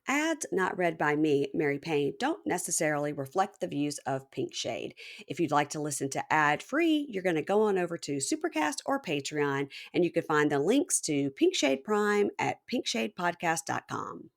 Ads not read by me, Mary Payne, don't necessarily reflect the views of Pink Shade. If you'd like to listen to ad-free, you're going to go on over to Supercast or Patreon, and you can find the links to Pink Shade Prime at pinkshadepodcast.com.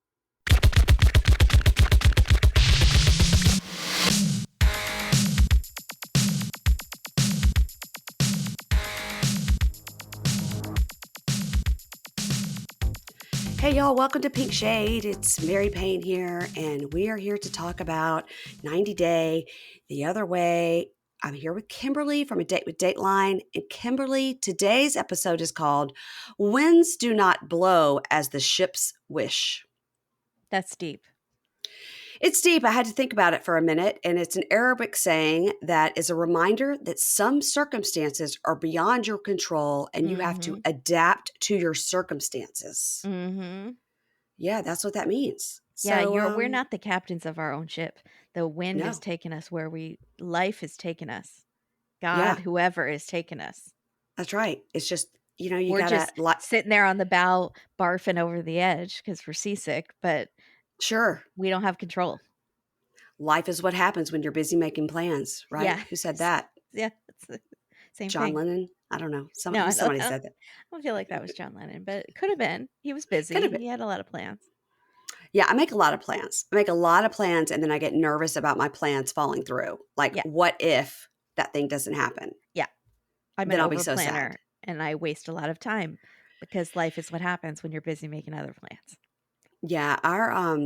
Hey y'all, welcome to Pink Shade. It's Mary Payne here, and we are here to talk about 90 Day, The Other Way. I'm here with Kimberly from A Date with Dateline. And Kimberly, today's episode is called Winds Do Not Blow as the Ships Wish. That's deep. It's deep. I had to think about it for a minute, and it's an Arabic saying that is a reminder that some circumstances are beyond your control and you have to adapt to your circumstances. Mm-hmm. Yeah, that's what that means. Yeah, So, we're not the captains of our own ship. The wind no, is taking us where life is taking us. God, yeah, whoever is taking us. that's right. It's just, you We're gotta, just sitting there on the bow, barfing over the edge because we're seasick, but sure. we don't have control. Life is what happens when you're busy making plans, right? Yeah. Who said that? Yeah, it's the same John thing. Lennon? I don't know. No, Somebody said that. I don't feel like that was John Lennon, but it could have been. He was Could busy. have been. He had a lot of plans. Yeah, I make a lot of plans. I make a lot of plans, and then I get nervous about my plans falling through. Like, Yeah. what if that thing doesn't happen? Yeah. I'm Then an I'll be over so sad. planner and I waste a lot of time because life is what happens when you're busy making other plans. Yeah, our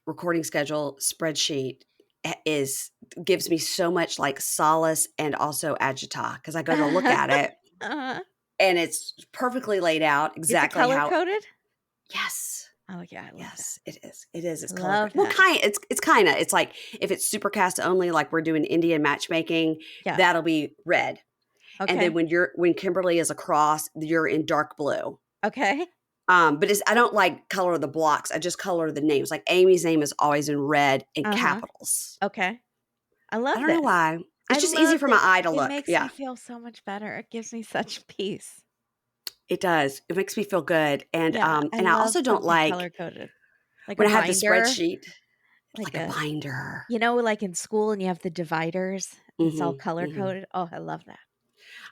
recording schedule spreadsheet gives me so much like solace and also agita because I go to look at it Uh-huh. and it's perfectly laid out Is it exactly color how. coded? Yes. Oh yeah, I love Yes, it is. It is. It's color Love coded. Well, that. it's kind of. It's like if it's supercast only, like we're doing Indian matchmaking, Yeah. that'll be red. And then Okay. when Kimberly is across, you're in dark blue. Okay. But I don't like color the blocks. I just color the names. Like Amy's name is always in red in Uh-huh. capitals. Okay. I I love don't know this. why. It's I just easy love for my that. eye to It look. makes me Yeah, feel so much better. It gives me such peace. it does. It makes me feel good. And Yeah, I and I love also don't something like color coded. Like a when I have the binder, spreadsheet. It's like like a binder. like in school and you have the dividers. It's all color Hmm. coded. Oh, I love that.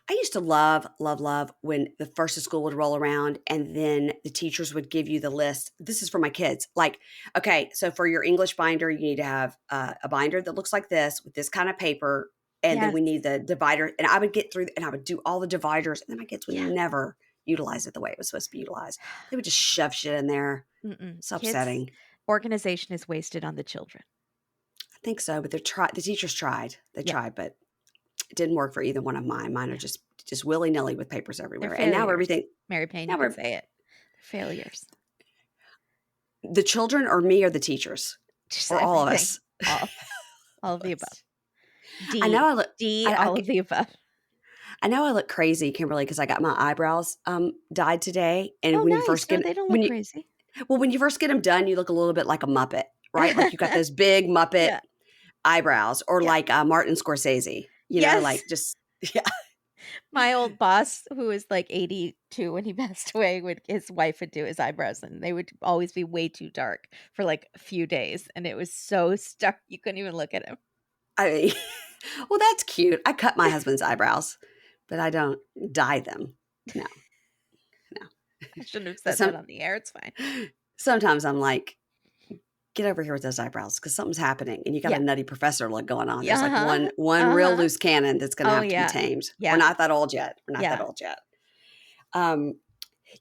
I used to love, love, love when the first of school would roll around and then the teachers would give you the list. This is for my kids. Like, okay, so for your English binder, you need to have a binder that looks like this with this kind of paper. And then Yes. we need the divider. And I would get through and I would do all the dividers. And then my kids would Yeah. never utilize it the way it was supposed to be utilized. They would just shove shit in there. It's Kids, upsetting. organization is wasted on the children. I think so, but the teachers tried. They Yeah. tried, but it didn't work for either one of mine. Mine are just willy-nilly with papers They're everywhere. And now failures. everything. Mary Payne, Now you could we're say it. They're failures. the children or me or the teachers Just or all of everything. us. All of the above. I know I look. All of the above. I know I look crazy, Kimberly, because I got my eyebrows dyed today. And Oh, when you nice. first No, get they don't look crazy. when you first get them done, you look a little bit like a Muppet, right? Like you got those big Muppet Yeah. eyebrows, or Yeah. like Martin Scorsese. You know, Yes. like just yeah. My old boss, who was like 82 when he passed away, his wife would do his eyebrows, and they would always be way too dark for like a few days, and it was so stuck you couldn't even look at him. I mean, well, that's cute. I cut my husband's eyebrows, but I don't dye them. No. I shouldn't have said that on the air. It's fine. Sometimes I'm like, get over here with those eyebrows because something's happening and you got a nutty professor look going on. There's like one real loose cannon that's going to have to be tamed. Yeah. We're not that old yet.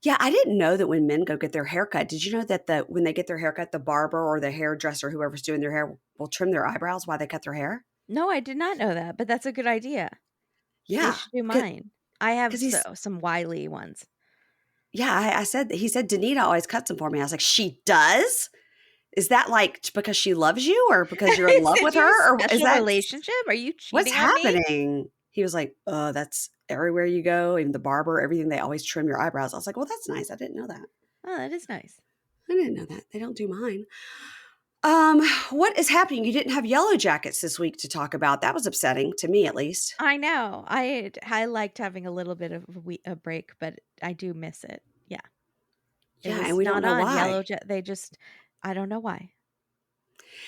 Yeah, I didn't know that when men go get their haircut, did you know that when they get their haircut, the barber or the hairdresser, whoever's doing their hair, will trim their eyebrows while they cut their hair? No, I did not know that, but that's a good idea. They Yeah. should do mine. I have he's some wily ones. Yeah, he said Danita always cuts them for me. I was like, she does? Is that like because she loves you or because you're in love with her? Or is that relationship? Are you what's cheating on me? happening? He was like, that's everywhere you go, even the barber, everything, they always trim your eyebrows. I was like, well, that's nice. I didn't know that. Oh, that is nice. I didn't know that. They don't do mine. What is happening? You didn't have Yellow Jackets this week to talk about. That was upsetting to me, at least. I know. I liked having a little bit of a break, but I do miss it. Yeah. Yeah, and we don't know why. They just I don't know why.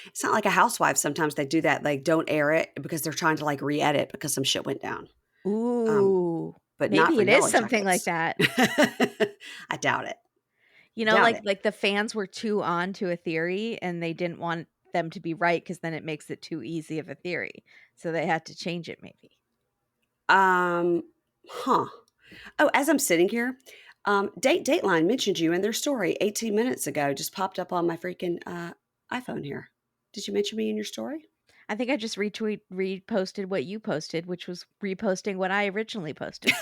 It's not like a housewife. Sometimes they do that. Like, don't air it because they're trying to like re-edit because some shit went down. Ooh, But not maybe for it is Yellow something like Jackets. that. I doubt it. You know, Doubt it. like the fans were too on to a theory and they didn't want them to be right because then it makes it too easy of a theory. So they had to change it maybe. Huh. Oh, as I'm sitting here, Dateline mentioned you in their story 18 minutes ago. Just popped up on my freaking iPhone here. Did you mention me in your story? I think I just reposted what you posted, which was reposting what I originally posted,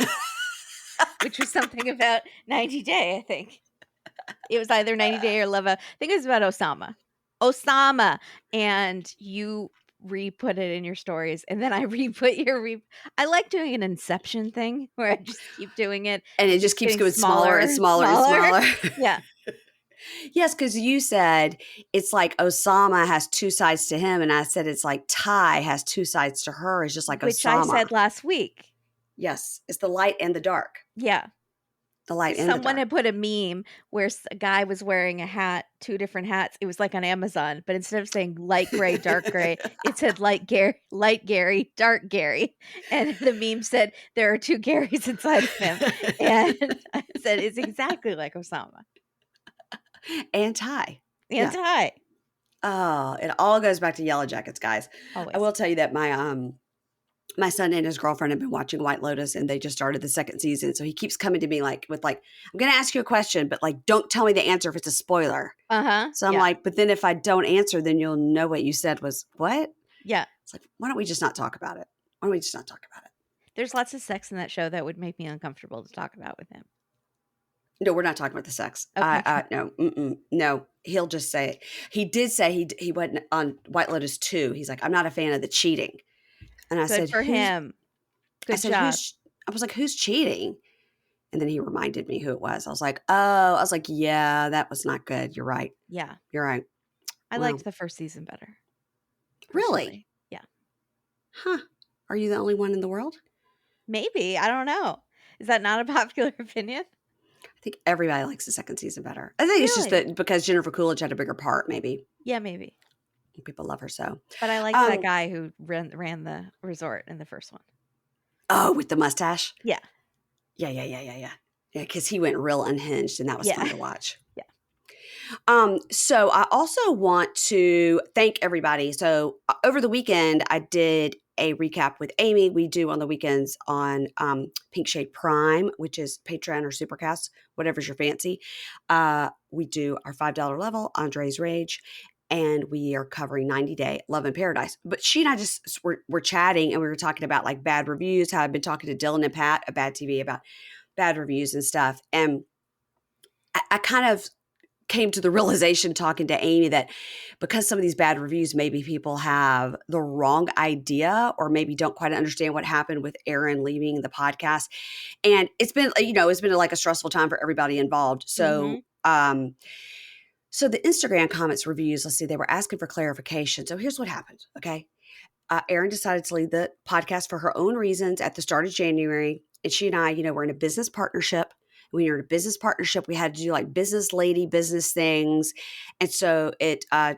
which was something about 90 Day, I think. It was either 90 Day or Love. I think it was about Oussama. Oussama. And you re-put it in your stories. And then I re-put I like doing an Inception thing where I just keep doing it. And it just Keeps keeps getting going smaller and smaller, smaller and smaller. smaller. Yeah. Yes, because you said it's like Oussama has two sides to him, and I said it's like Ty has two sides to her. It's just like Which I Oussama. said last week. Yes, it's the light and the dark. Yeah. The light and the Someone dark. had put a meme where a guy was wearing a hat, two different hats. It was like on Amazon, but instead of saying light gray, dark gray, it said light Gary, dark Gary. And the meme said there are two Garys inside of him. And I said it's exactly like Oussama. And Ty. And Yeah. Ty. Oh, it all goes back to Yellow Jackets, guys. I Always. will tell you that my son and his girlfriend have been watching White Lotus, and they just started the second season. So he keeps coming to me with I'm going to ask you a question, but like, don't tell me the answer if it's a spoiler. Uh-huh. So I'm Yeah. like, but then if I don't answer, then you'll know what you said was what? Yeah. It's like, why don't we just not talk about it? Why don't we just not talk about it? There's lots of sex in that show that would make me uncomfortable to talk about with him. No, we're not talking about the sex. Okay. No. He'll just say it. He did say he went on White Lotus 2. He's like, I'm not a fan of the cheating. And I Good said, for him. Good job. I was like, who's cheating? And then he reminded me who it was. I was like, yeah, that was not good. You're right. Yeah. You're right. I Well, liked the first season better. really? Personally. Yeah. Huh. Are you the only one in the world? Maybe. I don't know. Is that not a popular opinion? I think everybody likes the second season better. I think it's just Really? that because Jennifer Coolidge had a bigger part, maybe. Yeah, maybe. People love her so. But I liked that guy who ran the resort in the first one. Oh, with the mustache? Yeah. Yeah. Yeah, because he went real unhinged, and that was fun to watch. Yeah. So I also want to thank everybody. So over the weekend, I did a recap with Amy. We do on the weekends on Pink Shade Prime, which is Patreon or Supercast, whatever's your fancy. We do our $5 level, Andre's Rage, and we are covering 90 Day Love in Paradise. But she and I just were chatting, and we were talking about like bad reviews, how I've been talking to Dylan and Pat at Bad TV about bad reviews and stuff. And I kind of came to the realization talking to Amy that because some of these bad reviews, maybe people have the wrong idea or maybe don't quite understand what happened with Aaron leaving the podcast. And it's been like a stressful time for everybody involved. So, so the Instagram comments reviews, let's see, they were asking for clarification. So here's what happened. Okay. Erin decided to leave the podcast for her own reasons at the start of January. And she and I, we're in a business partnership. When you're in a business partnership, we had to do like business lady business things. And so the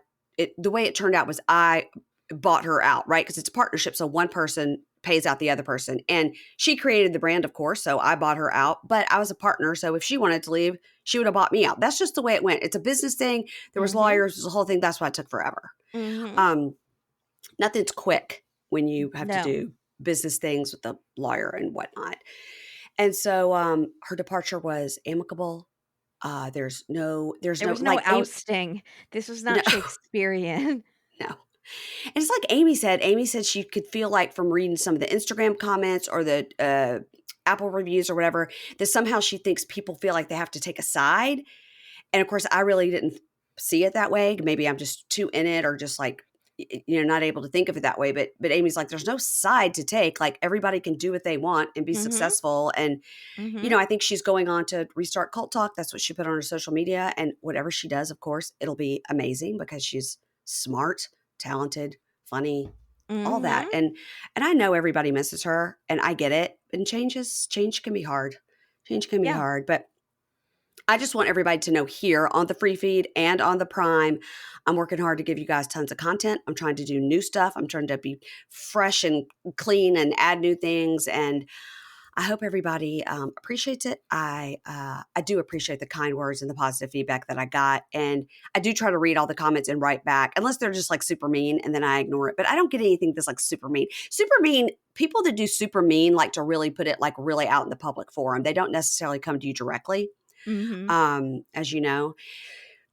way it turned out was I bought her out, right? Because it's a partnership. So one person pays out the other person. And she created the brand, of course. So I bought her out, but I was a partner. So if she wanted to leave, she would have bought me out. That's just the way it went. It's a business thing. There was lawyers, it was a whole thing. That's why it took forever. Nothing's quick when you have to do business things with the lawyer and whatnot. And so her departure was amicable. There was no ousting. This was not Shakespearean. No. And it's like Amy said. Amy said she could feel like from reading some of the Instagram comments or the Apple reviews or whatever, that somehow she thinks people feel like they have to take a side. And of course, I really didn't see it that way. Maybe I'm just too in it or just like, not able to think of it that way. But Amy's like, there's no side to take. Like everybody can do what they want and be successful. And, I think she's going on to restart Cult Talk. That's what she put on her social media. And whatever she does, of course, it'll be amazing because she's smart, talented, funny, all that. And I know everybody misses her and I get it. And change can be hard. Change can be hard. But I just want everybody to know here on the free feed and on the Prime, I'm working hard to give you guys tons of content. I'm trying to do new stuff. I'm trying to be fresh and clean and add new things. And I hope everybody appreciates it. I do appreciate the kind words and the positive feedback that I got, and I do try to read all the comments and write back, unless they're just like super mean, and then I ignore it. But I don't get anything that's like super mean. Super mean people that do super mean like to really put it like really out in the public forum. They don't necessarily come to you directly, Mm-hmm. as you know,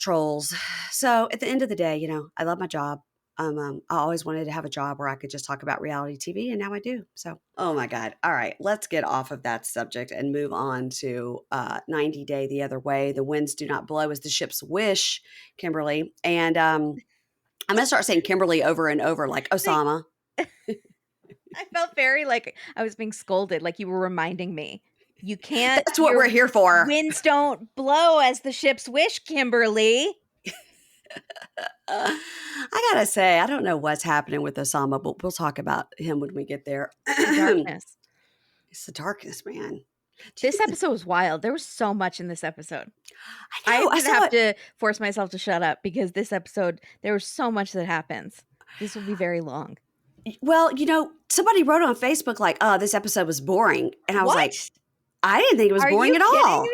trolls. So at the end of the day, I love my job. I always wanted to have a job where I could just talk about reality TV, and now I do. So, oh my God. All right, let's get off of that subject and move on to 90 Day the Other Way. The winds do not blow as the ships wish, Kimberly. And I'm going to start saying Kimberly over and over like Like, Oussama. I felt very like I was being scolded, like you were reminding me. You can't, That's what your we're here for. winds don't blow as the ships wish, Kimberly. I gotta say, I don't know what's happening with Oussama, but we'll talk about him when we get there. The darkness. It's the darkness, man. Do you This think episode was wild. There was so much in this episode. I know. I'm I gonna saw have it. to force myself to shut up because this episode, there was so much that happens. This will be very long. Well, somebody wrote on Facebook like, "Oh, this episode was boring," and I was like, What? "I didn't think it was Are boring you at kidding all." me?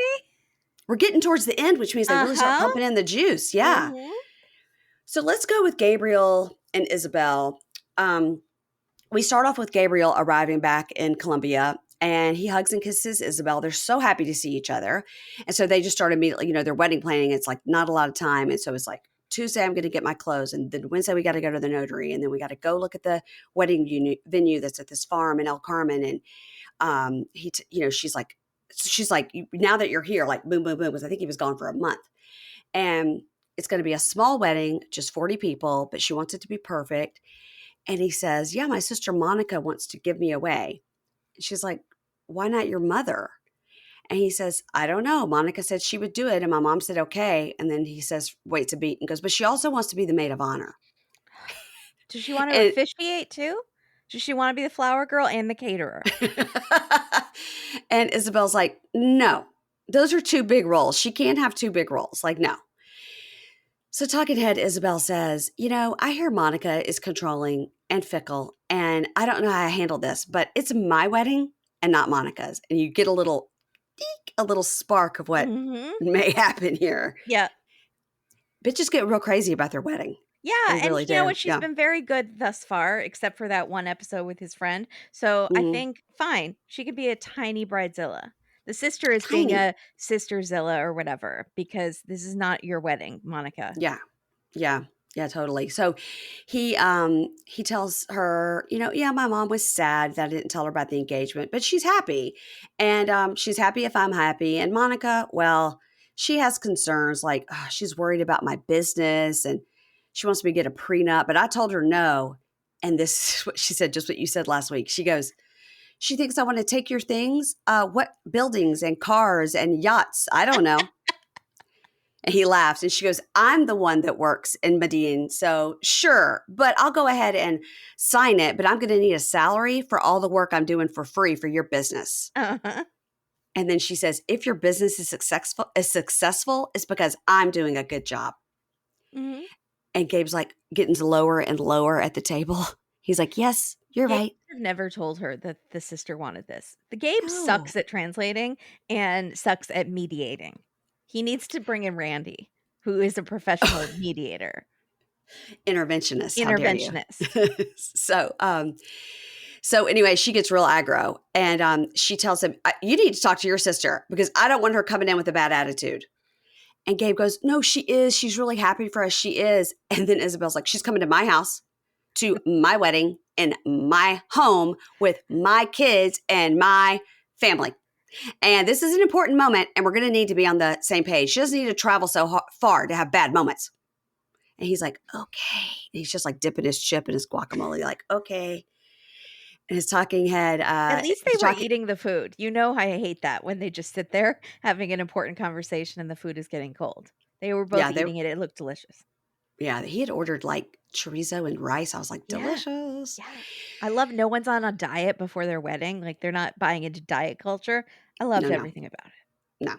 We're getting towards the end, which means they really start Uh-huh. pumping in the juice. Yeah. Mm-hmm. So let's go with Gabriel and Isabel. We start off with Gabriel arriving back in Colombia, and he hugs and kisses Isabel. They're so happy to see each other, and so they just start immediately. Their wedding planning. It's like not a lot of time, and so it's like Tuesday I'm going to get my clothes, and then Wednesday we got to go to the notary, and then we got to go look at the wedding venue that's at this farm in El Carmen, and she's like, now that you're here, like boom, boom, boom, because I think he was gone for a month. And it's going to be a small wedding, just 40 people, but she wants it to be perfect. And he says, yeah, my sister Monica wants to give me away. And she's like, why not your mother? And he says, I don't know. Monica said she would do it. And my mom said, okay. And then he says, waits a beat and goes, but she also wants to be the maid of honor. Does she want to And officiate too? Does she want to be the flower girl and the caterer? and Isabel's like, no, those are two big roles. She can't have two big roles. Like, no. So talking head, Isabel says, I hear Monica is controlling and fickle, and I don't know how I handle this, but it's my wedding and not Monica's. And you get a little spark of what Mm-hmm. may happen here. Yeah. Bitches get real crazy about their wedding. Yeah, They and really you know do. what? She's Yeah. been very good thus far, except for that one episode with his friend. So I Mhm. think fine, she could be a tiny bridezilla. The sister is being Tiny. a sisterzilla or whatever because this is not your wedding, Monica. Yeah. Yeah. Yeah, totally. So he tells her, yeah, my mom was sad that I didn't tell her about the engagement, but she's happy. And she's happy if I'm happy. And Monica, well, she has concerns like she's worried about my business and she wants me to get a prenup, but I told her no. And this is what she said, just what you said last week. She goes, she thinks I want to take your things. What buildings and cars and yachts? I don't know. And he laughs and she goes, I'm the one that works in Medellin. So sure, but I'll go ahead and sign it, but I'm going to need a salary for all the work I'm doing for free for your business. Uh-huh. And then she says, if your business is successful, it's because I'm doing a good job. Mm-hmm. And Gabe's like getting lower and lower at the table. He's like, yes, you're Gabe right. never told her that the sister wanted this. The Gabe No. sucks at translating and sucks at mediating. He needs to bring in Randi, who is a professional mediator. Interventionist. How dare you? Interventionist. So anyway, she gets real aggro and she tells him, you need to talk to your sister because I don't want her coming in with a bad attitude. And Gabe goes, no, she is. She's really happy for us. She is. And then Isabel's like, she's coming to my house, to my wedding in my home with my kids and my family. And this is an important moment and we're going to need to be on the same page. She doesn't need to travel so far to have bad moments. And he's like, okay. And he's just like dipping his chip in his guacamole, like, okay. And his talking head. At least they were eating the food. You know, I hate that when they just sit there having an important conversation and the food is getting cold. They were both eating it. It looked delicious. Yeah, he had ordered like chorizo and rice. I was like, delicious. Yeah. I love no one's on a diet before their wedding. Like they're not buying into diet culture. I loved everything about it. No.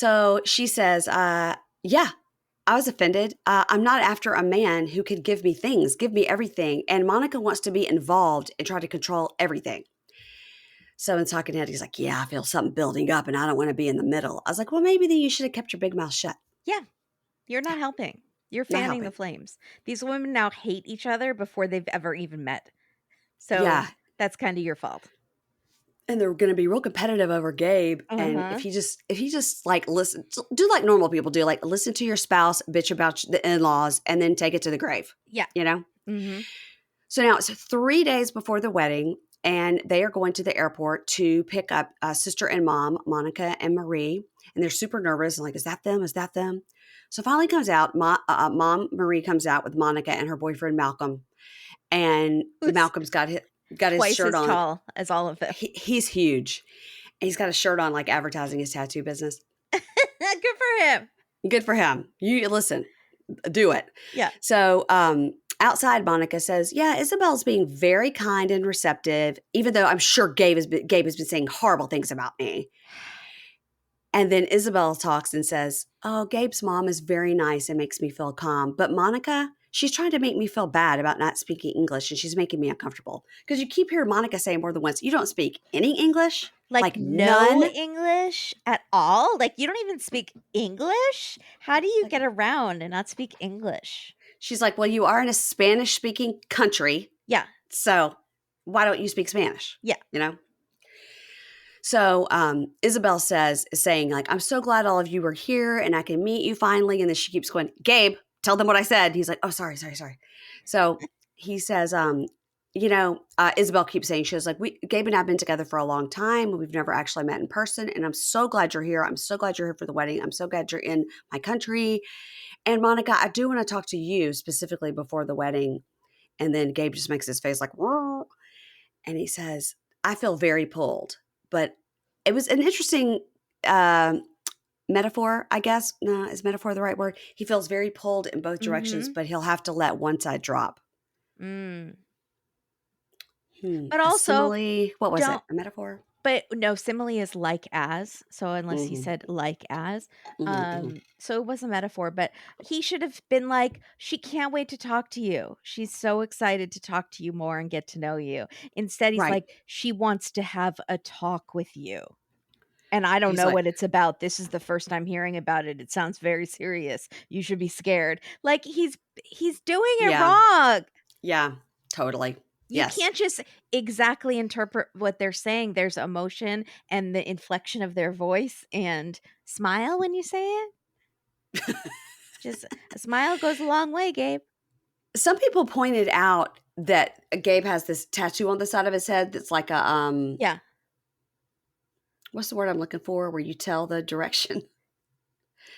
So she says, yeah, I was offended. I'm not after a man who could give me things, give me everything. And Monica wants to be involved and try to control everything. So in talking head, he's like, yeah, I feel something building up and I don't want to be in the middle. I was like, well, maybe then you should have kept your big mouth shut. Yeah, you're Yeah, not helping. You're not fanning the helping. flames. These women now hate each other before they've ever even met. So Yeah. that's kind of your fault. And they're going to be real competitive over Gabe. And Uh-huh. if he just like listen, do like normal people do, like listen to your spouse, bitch about the in-laws, and then take it to the grave, Yeah. you know? Mm-hmm. So now it's 3 days before the wedding, and they are going to the airport to pick up sister and mom, Monica and Marie. And they're super nervous and like, is that them? Is that them? So finally comes out, mom Marie comes out with Monica and her boyfriend Malcolm. And Who's Malcolm's got his twice shirt as on. tall as all of them. He's huge. And he's got a shirt on like advertising his tattoo business. Good for him. Good for him. You listen, do it. Yeah. So outside, Monica says, yeah, Isabel's being very kind and receptive, even though I'm sure Gabe has been saying horrible things about me. And then Isabel talks and says, oh, Gabe's mom is very nice and makes me feel calm. But Monica, she's trying to make me feel bad about not speaking English, and she's making me uncomfortable. Because you keep hearing Monica say more than once, you don't speak any English? Like no none? English at all? Like you don't even speak English? How do you Like, get around and not speak English? she's like, well, you are in a Spanish-speaking country, Yeah. so why don't you speak Spanish? Yeah. You know? So Isabel is saying like, I'm so glad all of you were here and I can meet you finally. And then she keeps going, Gabe, tell them what I said. He's like, oh, sorry. So he says, Isabel keeps saying, she was like, Gabe and I have been together for a long time. And we've never actually met in person. And I'm so glad you're here. I'm so glad you're here for the wedding. I'm so glad you're in my country. And Monica, I do want to talk to you specifically before the wedding. And then Gabe just makes his face like, whoa. And he says, I feel very pulled. But it was an interesting metaphor, I guess. No, is metaphor the right word? He feels very pulled in both directions, Mm-hmm. but he'll have to let one side drop. Mm. But A also, simile. What was it? don't. A metaphor? But no, simile is like as. So unless he Mm-hmm. said like as, Mm-hmm. so it was a metaphor. But he should have been like, she can't wait to talk to you. She's so excited to talk to you more and get to know you. Instead, he's Right. like, she wants to have a talk with you. And I don't He's know like, what it's about. This is the first time hearing about it. It sounds very serious. You should be scared. Like he's doing it yeah, wrong. yeah, totally. You Yes. can't just exactly interpret what they're saying. There's emotion and the inflection of their voice and smile when you say it. Just a smile goes a long way, Gabe. Some people pointed out that Gabe has this tattoo on the side of his head that's like a Yeah. what's the word I'm looking for? Where you tell the direction.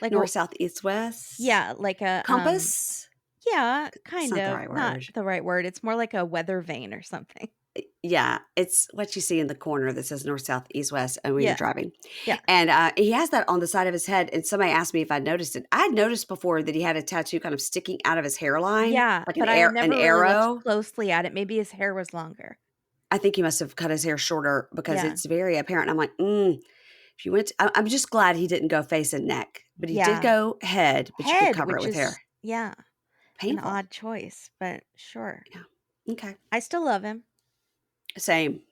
Like a North, south, east, west. yeah, like a Compass. yeah, It's kind not the of. right Not word. the right word. It's more like a weather vane or something. Yeah, it's what you see in the corner that says north, south, east, west, and when you're Yeah. driving. Yeah. And he has that on the side of his head. And somebody asked me if I'd noticed it. I'd noticed before that he had a tattoo kind of sticking out of his hairline, Yeah, like but I an never really looked arrow. closely at it. Maybe his hair was longer. I think he must have cut his hair shorter because Yeah. it's very apparent. I'm like, if you went, I'm just glad he didn't go face and neck, but he did Yeah. go head, but you could Head, cover it which with is hair. yeah, an Painful. odd choice, but sure. Yeah. Okay. I still love him. Same.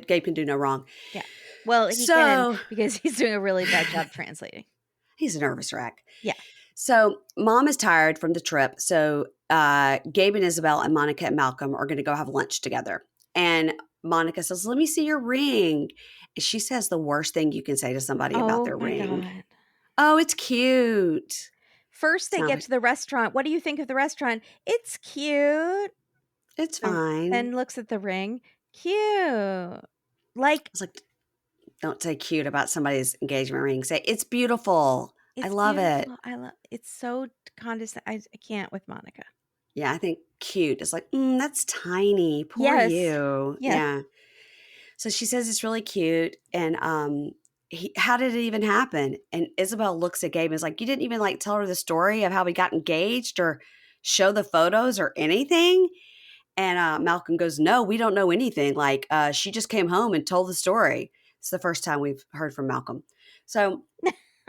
Gabe can do no wrong. Yeah. Well, he can So because he's doing a really bad job translating. he's a nervous wreck. Yeah. So mom is tired from the trip. So Gabe and Isabel and Monica and Malcolm are going to go have lunch together. And Monica says, let me see your ring. And she says the worst thing you can say to somebody about Oh their my ring. god. Oh, it's cute. First It's they get not. to the restaurant. What do you think of the restaurant? It's cute. It's fine. Then looks at the ring. Cute. Like It's like, don't say cute about somebody's engagement ring. Say, it's beautiful. I it's love it. beautiful. I love it's so condescending. I can't with Monica. Yeah, I think cute is like, that's tiny. Poor Yes. you. Yes. Yeah. So she says it's really cute. And how did it even happen? And Isabel looks at Gabe and is like, you didn't even like tell her the story of how we got engaged or show the photos or anything? And Malcolm goes, no, we don't know anything. Like she just came home and told the story. It's the first time we've heard from Malcolm. So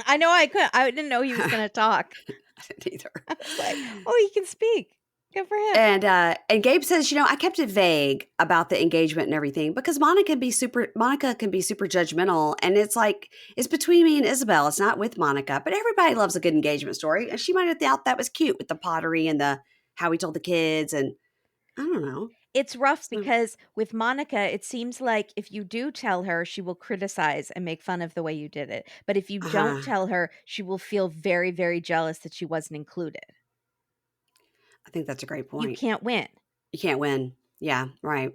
I know I didn't know he was gonna talk. I didn't either. I was like, "Oh, he can speak. Good for him." And Gabe says, I kept it vague about the engagement and everything because Monica can be super judgmental, and it's like it's between me and Isabel. It's not with Monica, but everybody loves a good engagement story, and she might have thought that was cute with the pottery and the how he told the kids, and I don't know. It's rough So, because with Monica, it seems like if you do tell her, she will criticize and make fun of the way you did it. But if you don't uh-huh. tell her, she will feel very, very jealous that she wasn't included. I think that's a great You point. can't win. You can't win. Yeah, right.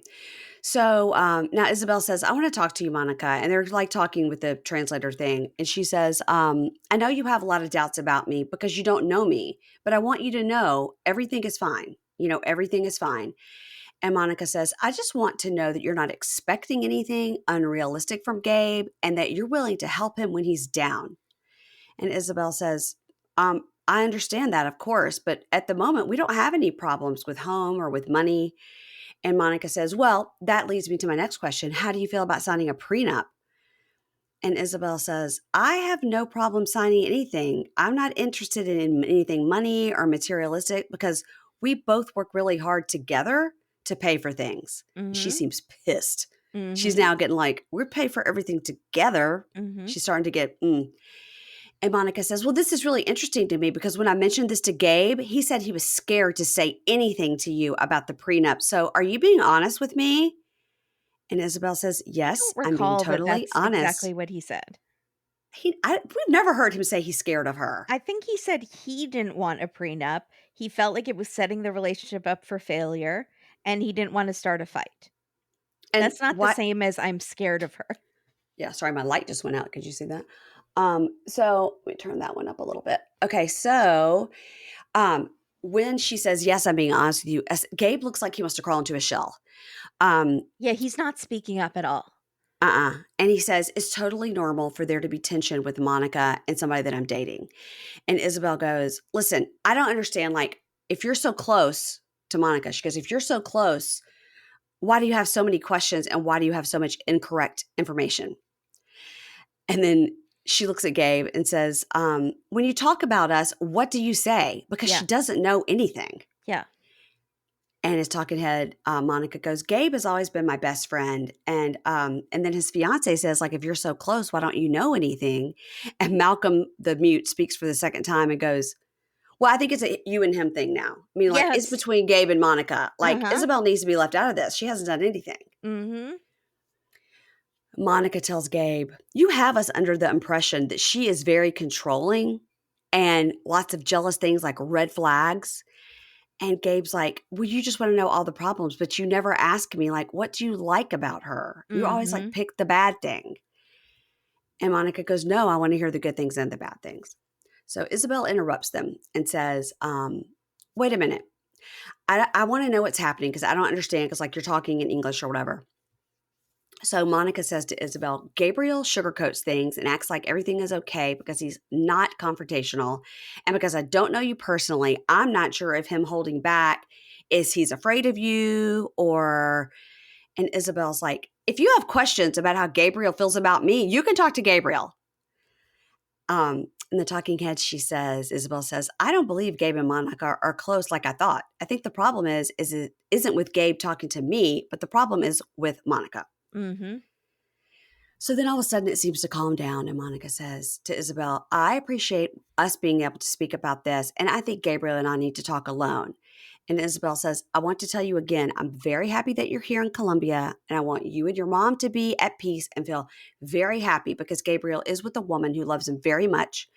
So now Isabel says, I want to talk to you, Monica. And they're like talking with the translator thing. And she says, I know you have a lot of doubts about me because you don't know me, but I want you to know everything is fine. Everything is fine. And Monica says, I just want to know that you're not expecting anything unrealistic from Gabe and that you're willing to help him when he's down. And Isabel says, I understand that, of course, but at the moment, we don't have any problems with home or with money. And Monica says, well, that leads me to my next question. How do you feel about signing a prenup? And Isabel says, I have no problem signing anything. I'm not interested in anything money or materialistic because we both work really hard together to pay for things. She Mhm. seems pissed. She's Mhm. now getting like, we're pay for everything together. Mhm. She's starting to get, And Monica says, well, this is really interesting to me because when I mentioned this to Gabe, he said he was scared to say anything to you about the prenup. So are you being honest with me? And Isabel says, I yes, don't I'm being recall that totally that's honest. exactly what he said. We've never heard him say he's scared of her. I think he said he didn't want a prenup. He felt like it was setting the relationship up for failure, and he didn't want to start a fight. And That's not the what? same as I'm scared of her. Yeah, sorry, my light just went out. Could you see that? So let me turn that one up a little bit. Okay, so um, when she says, yes, I'm being honest with you, Gabe looks like he wants to crawl into a shell. Um, Yeah, he's not speaking up at all. And he says, it's totally normal for there to be tension with Monica and somebody that I'm dating. And Isabel goes, listen, I don't understand. Like, if you're so close to Monica, she goes, if you're so close, why do you have so many questions and why do you have so much incorrect information? And then she looks at Gabe and says, when you talk about us, what do you say? Because Yeah. she doesn't know anything. Yeah. And his talking head, Monica goes, Gabe has always been my best friend. And then his fiance says, like, if you're so close, why don't you know anything? And Malcolm, the mute, speaks for the second time and goes, well, I think it's a you and him thing now. I mean, like, it's Yes. between Gabe and Monica. Like, Uh-huh. Isabel needs to be left out of this. She hasn't done anything. Mhm. Monica tells Gabe, you have us under the impression that she is very controlling and lots of jealous things like red flags. And Gabe's like, well, you just want to know all the problems, but you never ask me, like, what do you like about her? You always like Mhm. pick the bad thing. And Monica goes, no, I want to hear the good things and the bad things. So Isabel interrupts them and says, wait a minute. I want to know what's happening because I don't understand because, like, you're talking in English or whatever. So Monica says to Isabel, Gabriel sugarcoats things and acts like everything is okay because he's not confrontational. And because I don't know you personally, I'm not sure if him holding back is he's afraid of you or. And Isabel's like, if you have questions about how Gabriel feels about me, you can talk to Gabriel. In the talking head, Isabel says, I don't believe Gabe and Monica are close like I thought. I think the problem is it isn't with Gabe talking to me, but the problem is with Monica. Mhm. So then all of a sudden it seems to calm down, and Monica says to Isabel, I appreciate us being able to speak about this, and I think Gabriel and I need to talk alone. And Isabel says, I want to tell you again, I'm very happy that you're here in Colombia, and I want you and your mom to be at peace and feel very happy because Gabriel is with a woman who loves him very much,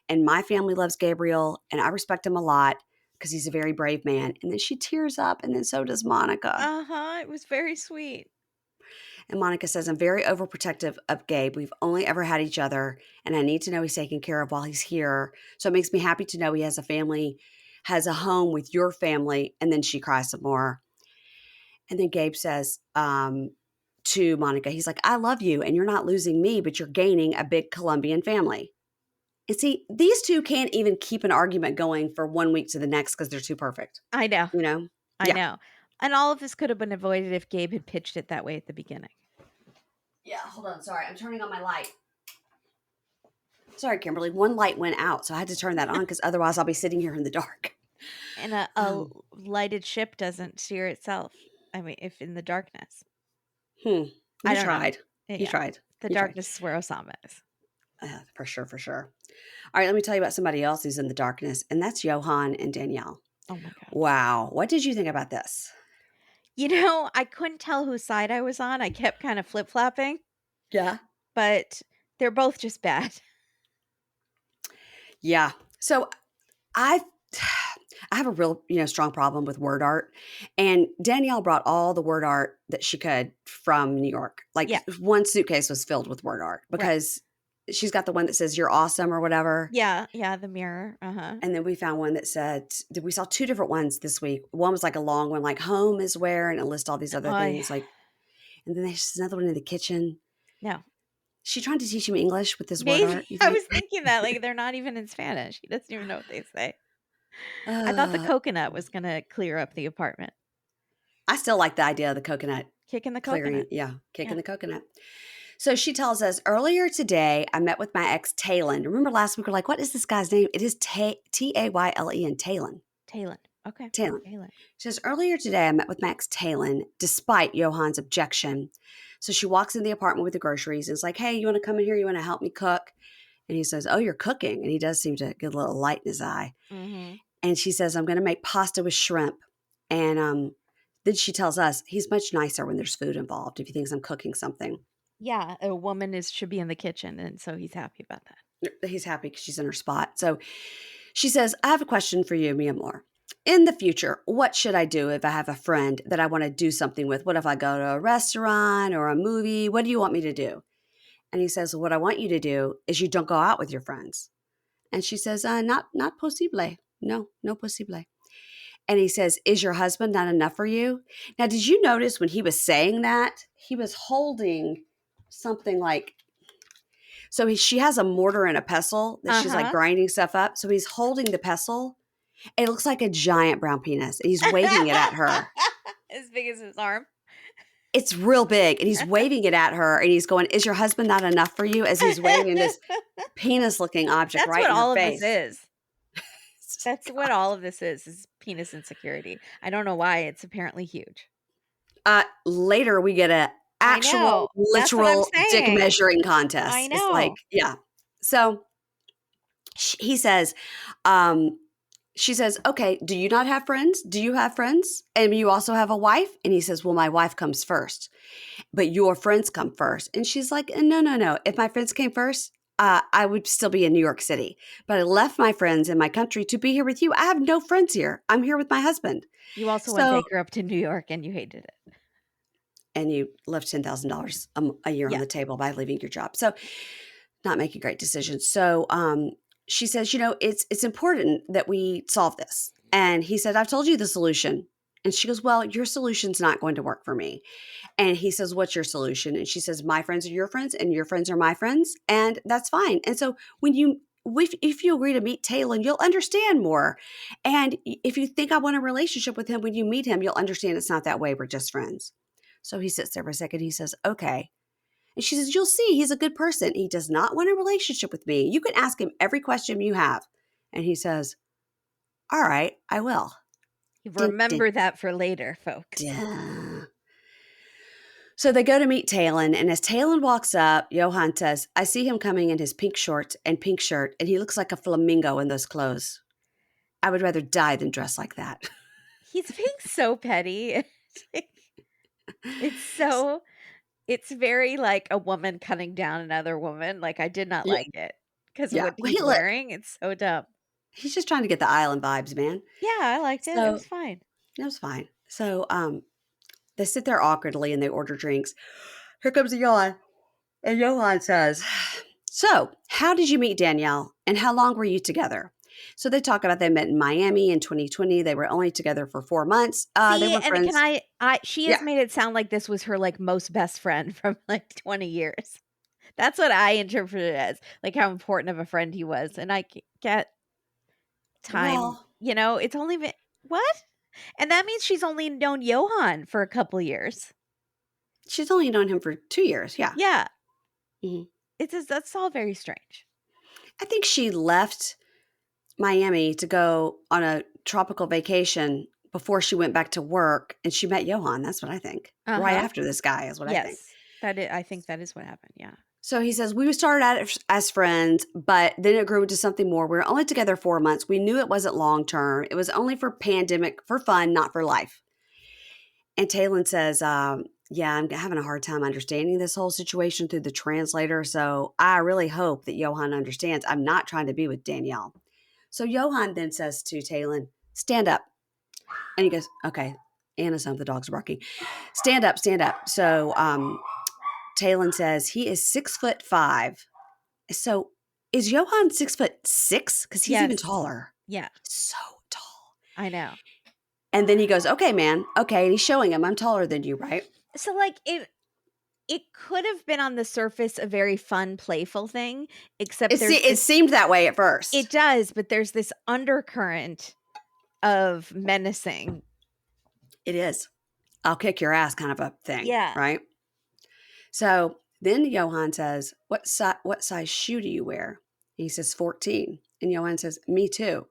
and my family loves Gabriel, and I respect him a lot because he's a very brave man. And then she tears up, and then so does Monica. Uh-huh. It was very sweet. And Monica says, I'm very overprotective of Gabe. We've only ever had each other, and I need to know he's taken care of while he's here. So it makes me happy to know he has a family, has a home with your family. And then she cries some more. And then Gabe says to Monica, he's like, I love you, and you're not losing me, but you're gaining a big Colombian family. And see, these two can't even keep an argument going for 1 week to the next because they're too perfect, I know. you know? I Yeah. know. And all of this could have been avoided if Gabe had pitched it that way at the beginning. Yeah, hold on. Sorry. I'm turning on my light. Sorry, Kimberly. One light went out, so I had to turn that on because otherwise I'll be sitting here in the dark. And a Um, lighted ship doesn't steer itself. I mean, if in the darkness. hmm. I You don't know. tried. You Yeah. tried. The You tried. darkness is where Oussama is. For sure, for sure. All right, let me tell you about somebody else who's in the darkness, and that's Yohan and Danielle. Oh my god. Wow. What did you think about this? I couldn't tell whose side I was on. I kept kind of flip-flopping, Yeah. but they're both just bad. Yeah. So I I have a real, strong problem with word art. And Danielle brought all the word art that she could from New York. Like Yeah, one suitcase was filled with word art right. because she's got the one that says you're awesome or whatever. Yeah, yeah, the mirror. Uh-huh. And then we found one that said we saw two different ones this week. One was like a long one, like home is where, and it lists all these other I things. And then there's another one in the kitchen. no. She trying to teach him English with this word Maybe art, you I think? was thinking that like they're not even in Spanish. He doesn't even know what they say. I thought the Uh, coconut was gonna clear up the apartment. I still like the idea of the coconut Kicking the clearing. coconut. Yeah, kicking Yeah. the coconut. So she tells us earlier today, I met with my ex Taylen. Remember last week, we're like, what is this guy's name? It is Taylen. Taylen. Taylen. Okay. Taylen. Taylen. She says, earlier today, I met with Max Taylen, despite Johan's objection. So she walks in the apartment with the groceries and is like, hey, you want to come in here? You want to help me cook? And he says, oh, you're cooking. And he does seem to get a little light in his eye. Mhm. And she says, I'm going to make pasta with shrimp. And then she tells us he's much nicer when there's food involved if he thinks I'm cooking something. Yeah, a woman is should be in the kitchen, and so he's happy about that. He's happy because she's in her spot. So she says, I have a question for you, mi amor. In the future, what should I do if I have a friend that I want to do something with? What if I go to a restaurant or a movie? What do you want me to do? And he says, what I want you to do is you don't go out with your friends. And she says, not posible. No, no posible. And he says, is your husband not enough for you? Now, did you notice when he was saying that, he was holding something like, she has a mortar and a pestle that she's like Uh-huh. grinding stuff up. So he's holding the pestle. It looks like a giant brown penis. And he's waving it at her. As big as his arm. It's real big. And he's waving it at her. And he's going, is your husband not enough for you? As he's waving this penis looking object That's right what in her all of this face. is. That's what all of this is penis insecurity. I don't know why, it's apparently huge. Later, we get a I actual know. That's what I'm literal dick saying. measuring I contest. It's like, know. yeah. So he says, um, she says, okay, do you not have friends? Do you have friends? And you also have a wife? And he says, well, my wife comes first, but your friends come first. And she's like, no, no, no. If my friends came first, I would still be in New York City. But I left my friends in my country to be here with you. I have no friends here. I'm here with my husband. You also went So, bankrupt in New York and you hated it. and you left $10,000 a year on Yeah. the table by leaving your job. So, not making great decisions. So, she says, it's important that we solve this. And he said, I've told you the solution. And she goes, well, your solution's not going to work for me. And he says, what's your solution? And she says, my friends are your friends and your friends are my friends. And that's fine. And so if you agree to meet Taylen, you'll understand more. And if you think I want a relationship with him, when you meet him, you'll understand it's not that way. We're just friends. So he sits there for a second. He says, okay. And she says, you'll see, he's a good person. He does not want a relationship with me. You can ask him every question you have. And he says, all right, I will. Dun, dun, Remember that for later, folks. dun. So they go to meet Taylen. And as Taylen walks up, Yohan says, I see him coming in his pink shorts and pink shirt, and he looks like a flamingo in those clothes. I would rather die than dress like that. He's being so petty. It's very like a woman cutting down another woman. Like, I did not Yeah. like it because of Yeah. what Well, he's wearing. It's so dumb. he's just trying to get the island vibes, man. Yeah, I liked it. It So was fine. it was fine. So they sit there awkwardly and they order drinks. Here comes Yohan. And Yohan says, so how did you meet Danielle and how long were you together? So they talk about they met in Miami in 2020. They were only together for 4 months. They See, were and can friends. she has Yeah. made it sound like this was her, like, most best friend from, like, 20 years. That's what I interpreted it as, like, how important of a friend he was, and I get time, Well, it's only been what? And that means she's only known Yohan for a couple years. she's only known him for 2 years. Yeah. Yeah. Mhm. That's all very strange. I think she left Miami to go on a tropical vacation before she went back to work, and she met Yohan. That's what I think. Right Uh-huh. after this guy is what I think. Yes. I think that is what happened. Yeah. So he says, we started out as friends, but then it grew into something more. We were only together 4 months. We knew it wasn't long term. It was only for pandemic, for fun, not for life. And Taylen says, yeah, I'm having a hard time understanding this whole situation through the translator. So I really hope that Yohan understands I'm not trying to be with Danielle. So Yohan then says to Taylen, stand up. And he goes, okay. Anna's home. The dogs are barking. Stand up, stand up. So Taylen says he is 6'5". So is Yohan 6'6"? Because he's even Yes. taller. Yeah. So tall. I know. And then he goes, okay, man. Okay. And he's showing him, I'm taller than you, right? So like it could have been on the surface a very fun, playful thing, except It seemed that way at first. it does, but there's this undercurrent of menacing. It is. I'll kick your ass kind of a thing. Yeah. Right? So then Yohan says, what size shoe do you wear? He says 14. And Yohan says, me too.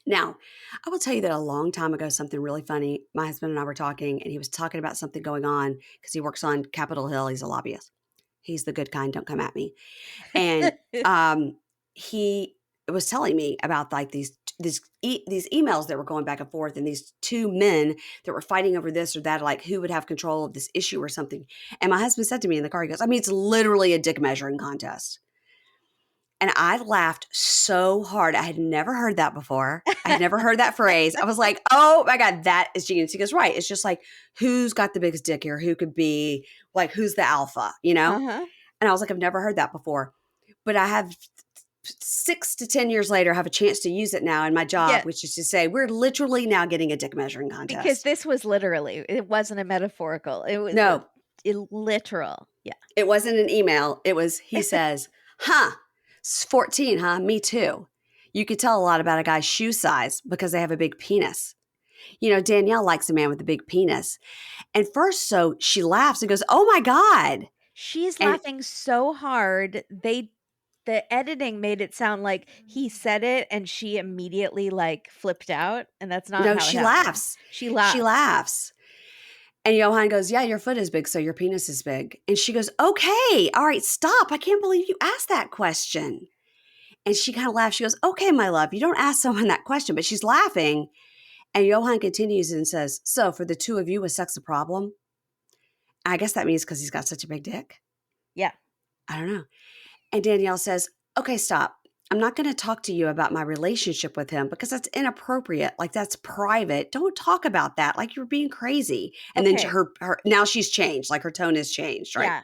Now, I will tell you that a long time ago, something really funny, my husband and I were talking, and he was talking about something going on because he works on Capitol Hill. He's a lobbyist. He's the good kind. Don't come at me. And he was telling me about like these emails that were going back and forth, and these two men that were fighting over this or that, like who would have control of this issue or something. And my husband said to me in the car, he goes, I mean, it's literally a dick measuring contest. And I laughed so hard. I had never heard that before. I had never heard that phrase. I was like, oh my God, that is genius. He goes, right. It's just like, who's got the biggest dick here? Who could be like, who's the alpha, you know? Uh-huh. And I was like, I've never heard that before. But I have 6 to 10 years later, have a chance to use it now in my job, which is to say, we're literally now getting a dick measuring contest. Because this was literally, it wasn't a metaphorical. It was literal. Yeah. It wasn't an email. It was, he says, huh, 14, huh? Me too. You could tell a lot about a guy's shoe size because they have a big penis. You know, Danielle likes a man with a big penis. And first, so she laughs and goes, oh my God. She's laughing so hard. The editing made it sound like he said it and she immediately like flipped out. And that's not how she it laughs. She laughs. She laughs. And Yohan goes, yeah, your foot is big, so your penis is big. And she goes, okay, all right, stop. I can't believe you asked that question. And she kind of laughs. She goes, okay, my love, you don't ask someone that question. But she's laughing. And Yohan continues and says, so for the two of you, is sex a problem? I guess that means because he's got such a big dick. Yeah. I don't know. And Danielle says, okay, stop. I'm not going to talk to you about my relationship with him because that's inappropriate. Like that's private. Don't talk about that. Like you're being crazy. And then her now she's changed. Like her tone has changed, right? Yeah.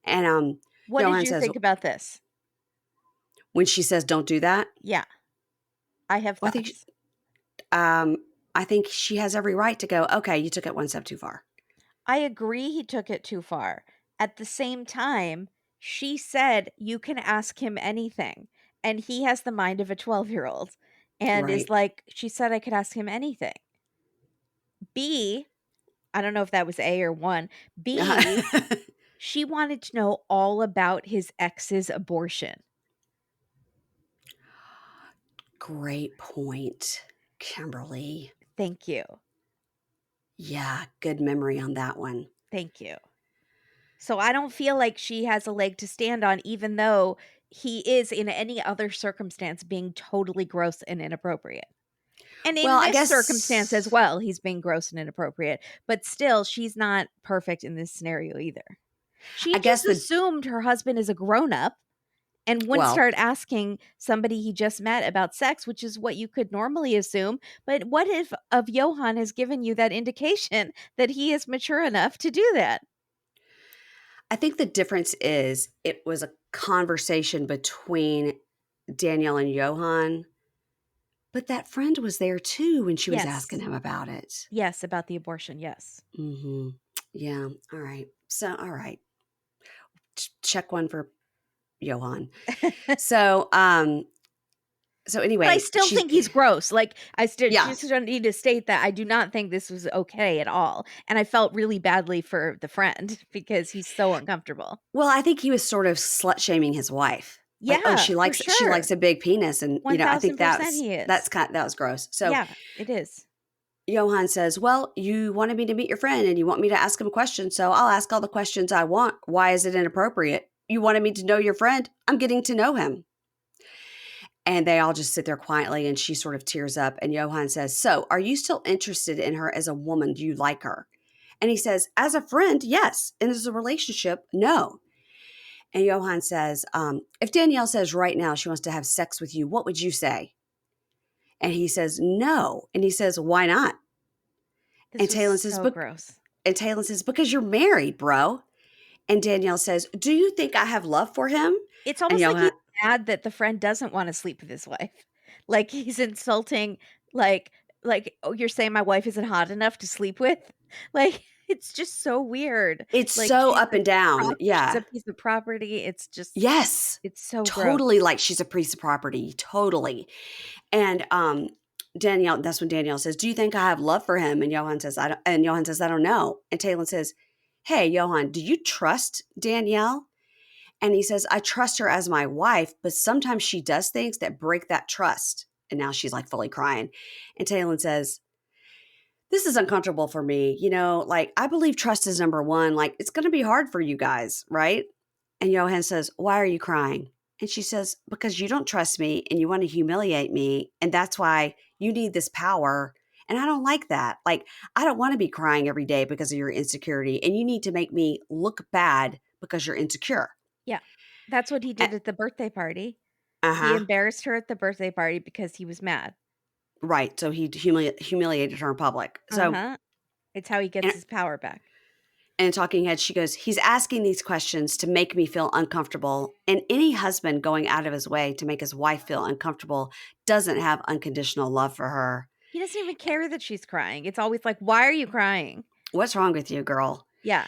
And what Yohan did you says, think about this? When she says, "Don't do that." Yeah, I have thoughts. I think she has every right to go, okay, you took it one step too far. I agree he took it too far. At the same time, she said you can ask him anything. And he has the mind of a 12-year-old and is like, she said I could ask him anything. B, I don't know if that was A or 1. B, she wanted to know all about his ex's abortion. Great point, Kimberly. Thank you. Yeah, good memory on that one. Thank you. So I don't feel like she has a leg to stand on, even though he is in any other circumstance being totally gross and inappropriate. And in this circumstance as well, he's being gross and inappropriate. But still, she's not perfect in this scenario either. She just assumed her husband is a grown-up and wouldn't start asking somebody he just met about sex, which is what you could normally assume. But what if Yohan has given you that indication that he is mature enough to do that? I think the difference is it was a conversation between Danielle and Yohan, but that friend was there too when she was asking him about it. Yes, about the abortion, yes. Mm-hmm. Yeah, all right. So, all right. Check one for Yohan. So anyway. But I still think he's gross. Like, I still just need to state that I do not think this was okay at all. And I felt really badly for the friend because he's so uncomfortable. Well, I think he was sort of slut-shaming his wife. Like, oh, Yeah, for she likes sure. a big penis, and, I think 1000% he is. that was gross. So, Yeah, it is. Yohan says, "Well, you wanted me to meet your friend and you want me to ask him questions, so I'll ask all the questions I want. Why is it inappropriate? You wanted me to know your friend. I'm getting to know him." And they all just sit there quietly, and she sort of tears up, and Yohan says, "So, are you still interested in her as a woman? Do you like her?" And he says, "As a friend, yes. And as a relationship, no." And Yohan says, "If Danielle says right now she wants to have sex with you, what would you say?" And he says, "No." And he says, "Why not?" And This was Taylen says, so gross. "Because you're married, bro." And Danielle says, "Do you think I have love for him?" It's And almost like he's Yohan, mad that the friend doesn't wanna sleep with his wife. Like, he's insulting, like "Oh, you're saying my wife isn't hot enough to sleep with?" Like, it's just so weird. it's Like, so up and down. she's a Yeah. piece of property. It's just Yes. it's so gross. Totally like she's a piece of property. Totally. And Danielle, that's when Danielle says, "Do you think I have love for him?" And Johan says, "I don't." And Johan says, "I don't know." And Taylen says, "Hey, Johan, do you trust Danielle?" And he says, "I trust her as my wife, but sometimes she does things that break that trust." And now she's like fully crying. And Taylen says, "This is uncomfortable for me. Like, I believe trust is number one. Like, it's going to be hard for you guys, right?" And Johan says, "Why are you crying?" And she says, "Because you don't trust me and you want to humiliate me. And that's why you need this power. And I don't like that. Like, I don't want to be crying every day because of your insecurity. And you need to make me look bad because you're insecure." Yeah. That's what he Uh did at the birthday party. He huh. embarrassed her at the birthday party because he was mad. Right. So he humiliated her in public. So, Uh-huh. It's how he gets and his power back. in Talking Head, she goes, "He's asking these questions to make me feel uncomfortable. And any husband going out of his way to make his wife feel uncomfortable doesn't have unconditional love for her. He doesn't even care that she's crying. It's always like, "Why are you crying?" What's wrong with you, girl?" Yeah.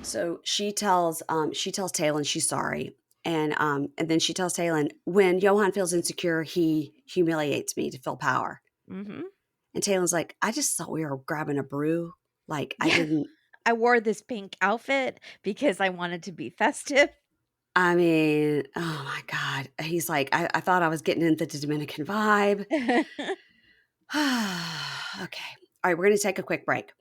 So she tells Taylen she's sorry. And then she tells Taylen, "When Johan feels insecure, he humiliates me to feel power." Mhm. And Taylen's like, "I just thought we were grabbing a brew. Like, I Yeah. didn't." I wore this pink outfit because I wanted to be festive. I mean, oh my God. He's like, I thought I was getting into the Dominican vibe. Okay. All right, we're going to take a quick break.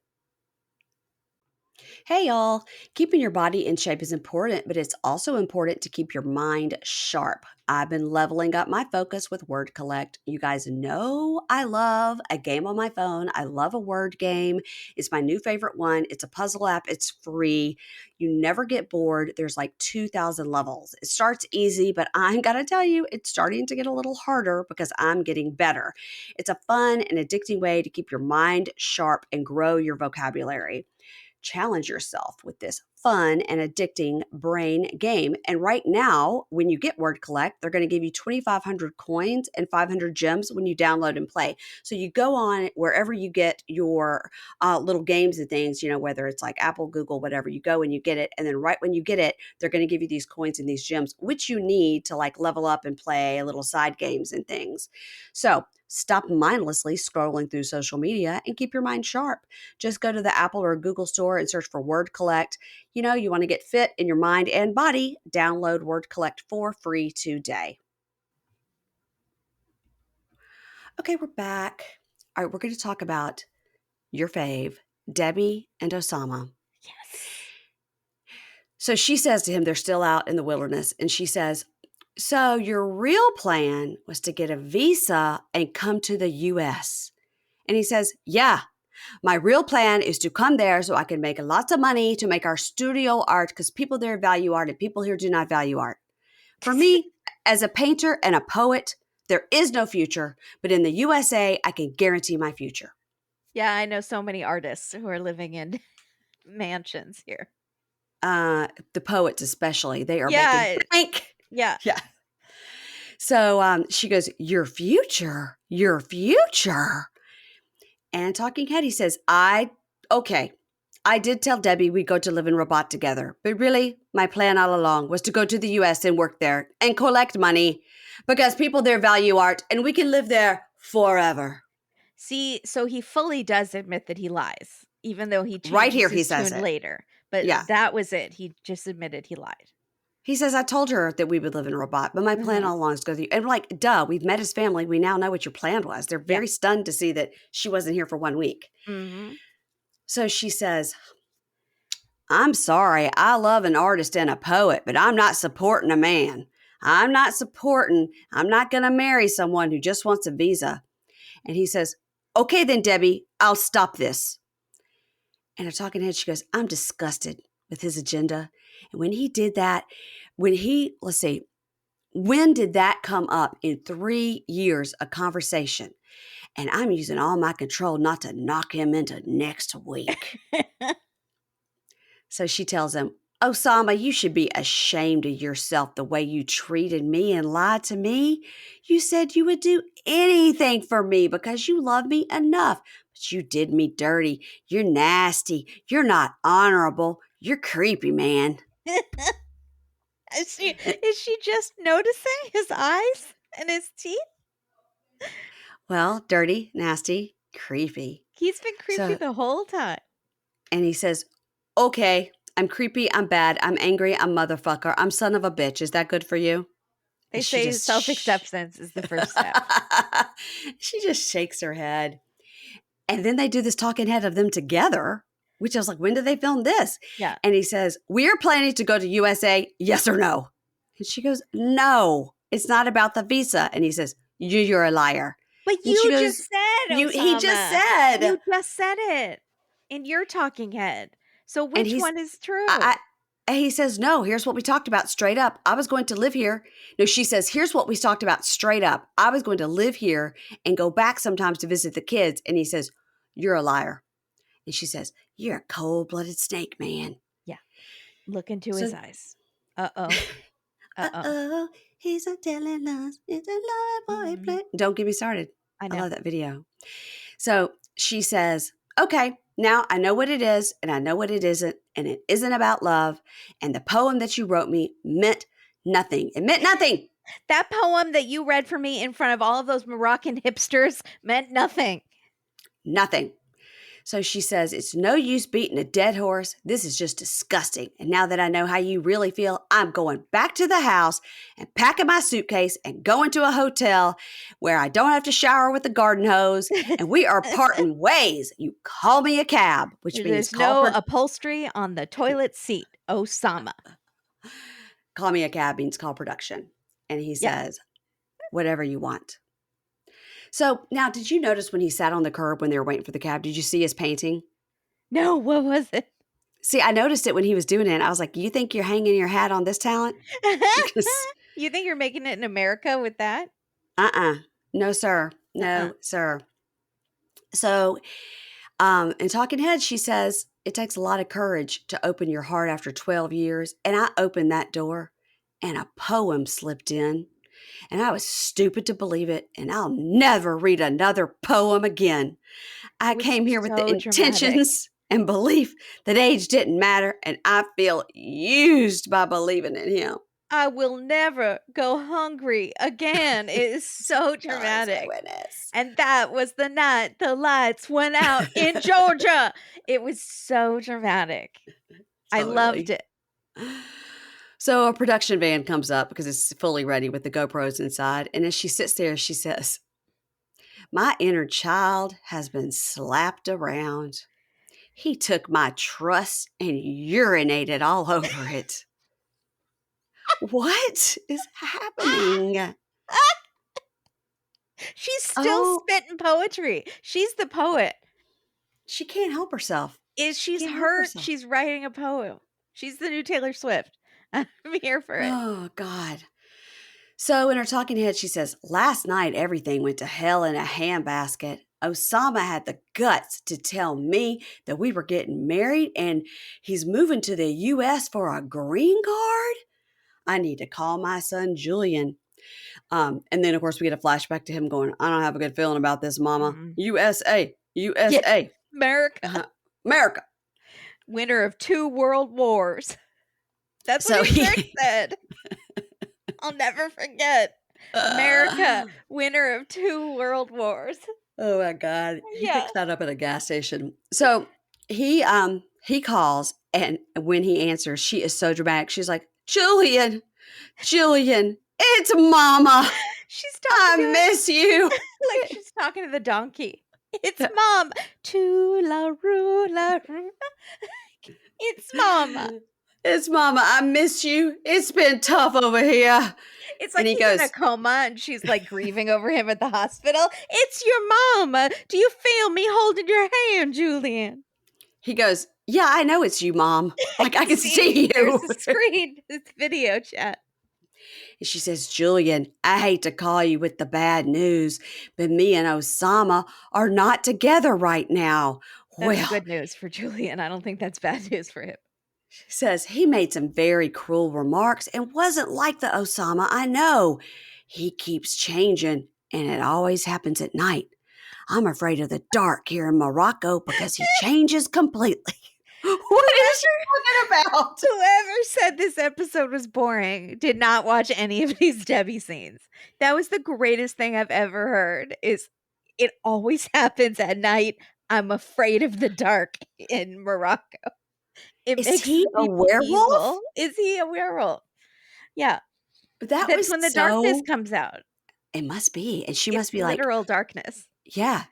Hey, y'all. Keeping your body in shape is important, but it's also important to keep your mind sharp. I've been leveling up my focus with Word Collect. You guys know I love a game on my phone. I love a word game. It's my new favorite one. It's a puzzle app, it's free. You never get bored. There's like 2,000 levels. It starts easy, but I'm going to tell you, it's starting to get a little harder because I'm getting better. It's a fun and addicting way to keep your mind sharp and grow your vocabulary. Challenge yourself with this fun and addicting brain game. And right now, when you get Word Collect, they're going to give you 2,500 coins and 500 gems when you download and play. So you go on wherever you get your little games and things, whether it's like Apple, Google, whatever, you go and you get it. And then right when you get it, they're going to give you these coins and these gems, which you need to like level up and play little side games and things. So stop mindlessly scrolling through social media and keep your mind sharp. Just go to the Apple or Google store and search for Word Collect. You want to get fit in your mind and body. Download Word Collect for free today. Okay, we're back. All right, we're going to talk about your fave, Debbie and Oussama. Yes. So she says to him, they're still out in the wilderness, and she says, "So your real plan was to get a visa and come to the US." And he says, "Yeah, my real plan is to come there so I can make lots of money to make our studio art because people there value art and people here do not value art. For me, as a painter and a poet, there is no future, but in the USA, I can guarantee my future." Yeah, I know so many artists who are living in mansions here. The poets, especially, they are making Yeah, bank. yeah. Yeah. So she goes, "Your future, your future." And Talking Head, he says, okay, I did tell Debbie we'd go to live in Rabat together, but really, my plan all along was to go to the US and work there and collect money because people there value art and we can live there forever. See, so he fully does admit that he lies, even though he Right changes here, he his says tune it. later. Yeah. But that was it. He just admitted he lied. He says, I told her that we would live in a robot, but my plan Mhm. all along is to go through. And like, duh, we've met his family. We now know what your plan was. They're Yeah. very stunned to see that she wasn't here for 1 week. Mhm. So she says, I'm sorry. I love an artist and a poet, but I'm not supporting a man. I'm not going to marry someone who just wants a visa. And he says, okay, then, Debbie, I'll stop this. And her talking head, she goes, I'm disgusted with his agenda. And when he did that, let's see, when did that come up in 3 years of conversation? And I'm using all my control not to knock him into next week. So she tells him, Oussama, you should be ashamed of yourself the way you treated me and lied to me. You said you would do anything for me because you love me enough. But you did me dirty. You're nasty. You're not honorable. You're creepy, man. Is she just noticing his eyes and his teeth? Well, dirty, nasty, creepy. He's been creepy So, the whole time. and he says, okay, I'm creepy. I'm bad. I'm angry. I'm motherfucker. I'm son of a bitch. Is that good for you? They And she say just self-acceptance is the first step. she just shakes her head. And then they do this talking head of them together, which I was like, when did they film this? Yeah. And he says, we are planning to go to USA, yes or no? And she goes, no, it's not about the visa. And he says, you're a liar. But And she you goes, just said, he just Oussama. said. You just said it in your talking head. So And which one is true? and he says, no, here's what we talked about straight up. I was going to live here. No, she says, here's what we talked about straight up. I was going to live here and go back sometimes to visit the kids. And he says, you're a liar. And she says, you're a cold-blooded snake, man. Yeah. Look into So, his eyes. Uh-oh. uh-oh, he's not telling us. It's a love boy Mhm. play. Don't get me started. I I know. love that video. So she says, okay, now I know what it is and I know what it isn't. And it isn't about love. And the poem that you wrote me meant nothing. It meant nothing. That poem that you read for me in front of all of those Moroccan hipsters meant nothing. Nothing. So she says, it's no use beating a dead horse. This is just disgusting. And now that I know how you really feel, I'm going back to the house and packing my suitcase and going to a hotel where I don't have to shower with the garden hose. And we are parting ways. You call me a cab, which means There's no upholstery on the toilet seat. Oussama. call me a cab means call production. And he Yeah. says, whatever you want. So now, did you notice when he sat on the curb when they were waiting for the cab? Did you see his painting? No, what was it? See, I noticed it when he was doing it. I was like, you think you're hanging your hat on this talent? Because, You think you're making it in America with that? no, sir. No, sir. So, in Talking Heads, she says, it takes a lot of courage to open your heart after 12 years. And I opened that door and a poem slipped in. And I was stupid to believe it. And I'll never read another poem again. I Which came is here with the so intentions and belief that age didn't matter. And I feel used by believing in him. I will never go hungry again. It is so dramatic. Oh, my goodness. And that was the night the lights went out in Georgia. It was so dramatic. I loved it. So a production van comes up because it's fully ready with the GoPros inside. And as she sits there, she says, my inner child has been slapped around. He took my trust and urinated all over it. What is happening? She's still spitting poetry. She's the poet. She can't help herself. She's hurt. She's writing a poem. She's the new Taylor Swift. I'm here for it. Oh, God. So in her talking head, she says, last night, everything went to hell in a handbasket. Oussama had the guts to tell me that we were getting married and he's moving to the US for a green card. I need to call my son, Julian. And then, of course, we get a flashback to him going, I don't have a good feeling about this, Mama. USA, USA. Yeah. America. America. Winner of 2 world wars. That's what he said. I'll never forget. America, winner of 2 world wars. Oh my God. He Yeah. picks that up at a gas station. So he calls, and when he answers, she is so dramatic. She's like, Julian, Julian, it's Mama. She's I talking to miss you. it like she's talking to the donkey. It's Mom. To la rue, la rue. It's Mama. It's Mama. I miss you. It's been tough over here. It's And like he he's in a goes, coma and she's like grieving over him at the hospital. It's your mom. Do you feel me holding your hand, Julian? yeah, I know it's you, Mom. Like, I can see There's you. a screen. It's video chat. And she says, Julian, I hate to call you with the bad news, but me and Oussama are not together right now. That's Well, good news for Julian. I don't think that's bad news for him. she says, he made some very cruel remarks and wasn't like the Oussama I know. He keeps changing, and it always happens at night. I'm afraid of the dark here in Morocco because he changes completely. What is she talking about? Whoever said this episode was boring did not watch any of these Debbie scenes. That was the greatest thing I've ever heard. Is it always happens at night. I'm afraid of the dark in Morocco. It Is makes he the a people werewolf? evil. Is he a werewolf? Yeah. That That's was when the darkness so. comes out. It must be. And she It's must be like, literal darkness. yeah,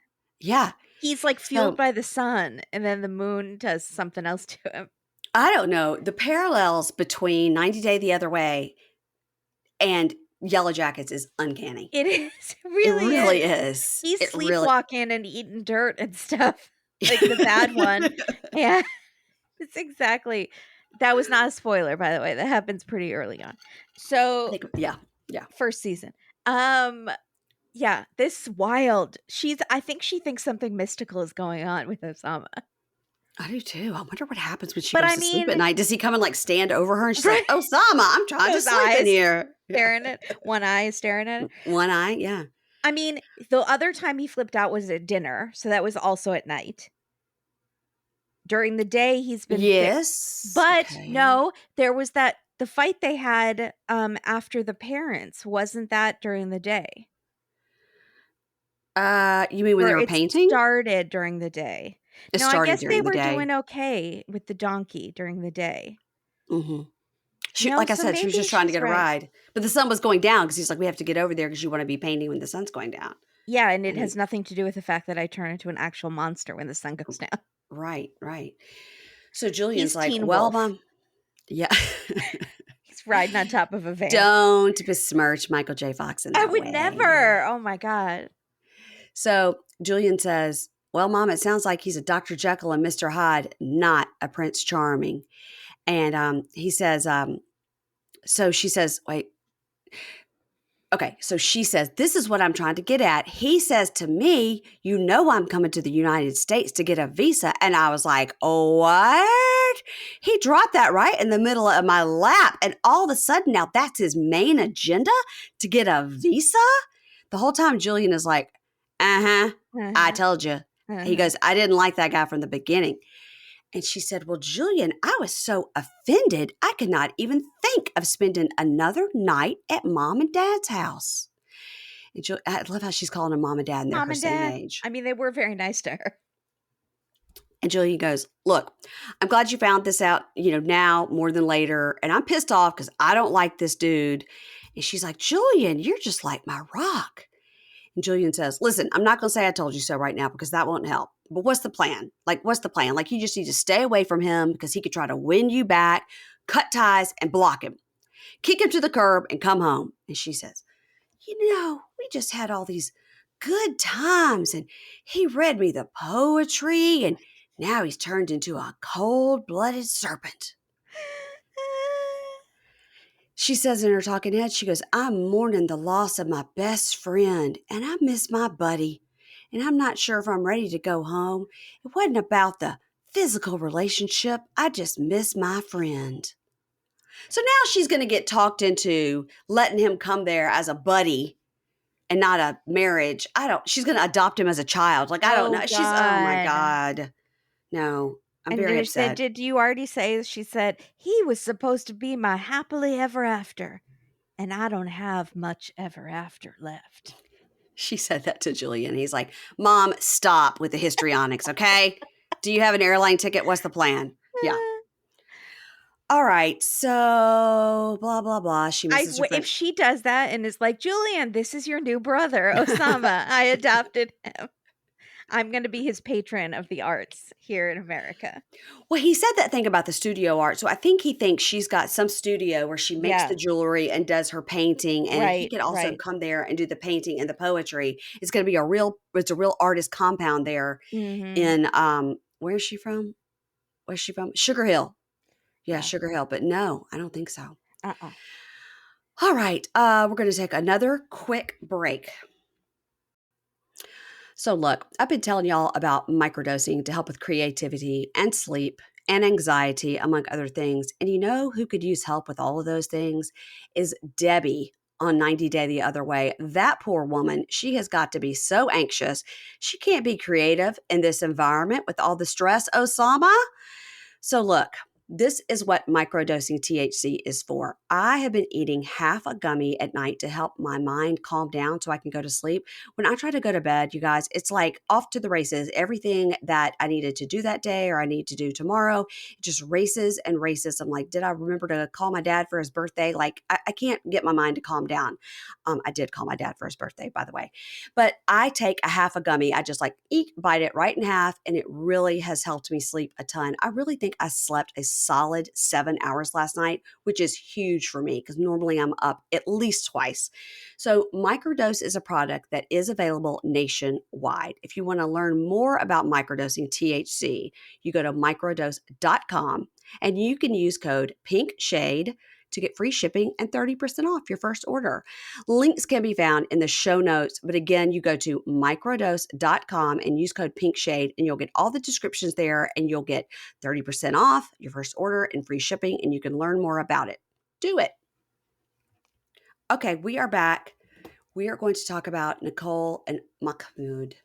yeah. He's like fueled So by the sun, and then the moon does something else to him. I don't know. The parallels between 90 Day the Other Way and Yellow Jackets is uncanny. It is. It It really really is. is. He's It really sleepwalking and eating dirt and stuff. Like the bad one. Yeah. It's exactly. That was not a spoiler, by the way. That happens pretty early on. So yeah. first season. Yeah, this wild. I think she thinks something mystical is going on with Oussama. I do too. I wonder what happens when she But goes I to sleep at mean, night. Does he come and like stand over her and she's right? like, Oussama, I'm trying to Those sleep in eyes here. staring at one eye is staring at it. One eye, yeah. I mean, the other time he flipped out was at dinner, so that was also at night. During the day, he's been Yes. But okay. no, there was the fight they had after the parents. Wasn't that during the day? You mean when they Or were it painting? started during the day. It No, I started guess they during the were day. doing okay with the donkey during the day. Mm-hmm. No, Like I so said, she was maybe just trying to she's get a right. ride. But the sun was going down because he's like, we have to get over there because you want to be painting when the sun's going down. Yeah, and it And has nothing to do with the fact that I turn into an actual monster when the sun goes down. right. So Julian's He's like, Teen well, Wolf. Mom. Yeah. He's riding on top of a van. Don't besmirch Michael J. Fox in that I would way. never. Oh my God. So Julian says, well, Mom, it sounds like he's a Dr. Jekyll and Mr. Hyde, not a Prince Charming. And he says, so she says, wait. Okay, so she says, this is what I'm trying to get at. He says to me, you know I'm coming to the United States to get a visa. And I was like, oh, what? He dropped that right in the middle of my lap. And all of a sudden, now that's his main agenda, to get a visa? The whole time, Julian is like, I told you. He goes, I didn't like that guy from the beginning. And she said, well, Julian, I was so offended, I could not even think of spending another night at Mom and Dad's house. And I love how she's calling him Mom and Dad, and they're Mom her and same Dad. age. I mean, they were very nice to her. And Julian goes, look, I'm glad you found this out, now more than later. And I'm pissed off because I don't like this dude. And she's like, Julian, you're just like my rock. And Julian says, listen, I'm not going to say I told you so right now because that won't help. But what's the plan? What's the plan? You just need to stay away from him because he could try to win you back, cut ties, and block him. Kick him to the curb and come home. And she says, we just had all these good times. And he read me the poetry. And now he's turned into a cold-blooded serpent. She says in her talking head, she goes, I'm mourning the loss of my best friend, and I miss my buddy, and I'm not sure if I'm ready to go home. It wasn't about the physical relationship. I just miss my friend. So now she's going to get talked into letting him come there as a buddy and not a marriage. She's going to adopt him as a child. I don't know. God. She's, oh my God. No. I'm very upset. Did you already say, she said, he was supposed to be my happily ever after, and I don't have much ever after left. She said that to Julian. He's like, Mom, stop with the histrionics, okay? Do you have an airline ticket? What's the plan? Yeah. All right. So blah blah blah. She misses her If friend. she does that and is like, Julian, this is your new brother, Oussama. I adopted him. I'm going to be his patron of the arts here in America. Well, he said that thing about the studio art. So I think he thinks she's got some studio where she makes the Yeah. jewelry and does her painting. And he Right. could also Right. come there and do the painting and the poetry. It's a real artist compound there Mm-hmm. in, where is she from? Where's she from? Sugar Hill. Yeah, Yeah. Sugar Hill. But no, I don't think so. Uh-uh. All right. We're going to take another quick break. So, look, I've been telling y'all about microdosing to help with creativity and sleep and anxiety, among other things. And you know who could use help with all of those things is Debbie on 90 Day the Other Way. That poor woman, she has got to be so anxious. She can't be creative in this environment with all the stress, Oussama. So, look, this is what microdosing THC is for. I have been eating half a gummy at night to help my mind calm down so I can go to sleep. When I try to go to bed, you guys, it's like off to the races. Everything that I needed to do that day or I need to do tomorrow, it just races and races. I'm like, did I remember to call my dad for his birthday? Like, I can't get my mind to calm down. I did call my dad for his birthday, by the way. But I take a half a gummy. I just like eat, bite it right in half, and it really has helped me sleep a ton. I really think I slept a solid 7 hours last night, which is huge for me because normally I'm up at least twice. So, Microdose is a product that is available nationwide. If you want to learn more about microdosing THC, you go to microdose.com and you can use code PINKSHADE to get free shipping and 30% off your first order. Links can be found in the show notes, but again, you go to microdose.com and use code PINKSHADE and you'll get all the descriptions there and you'll get 30% off your first order and free shipping and you can learn more about it. Do it. Okay, we are back. We are going to talk about Nicole and Mahmoud.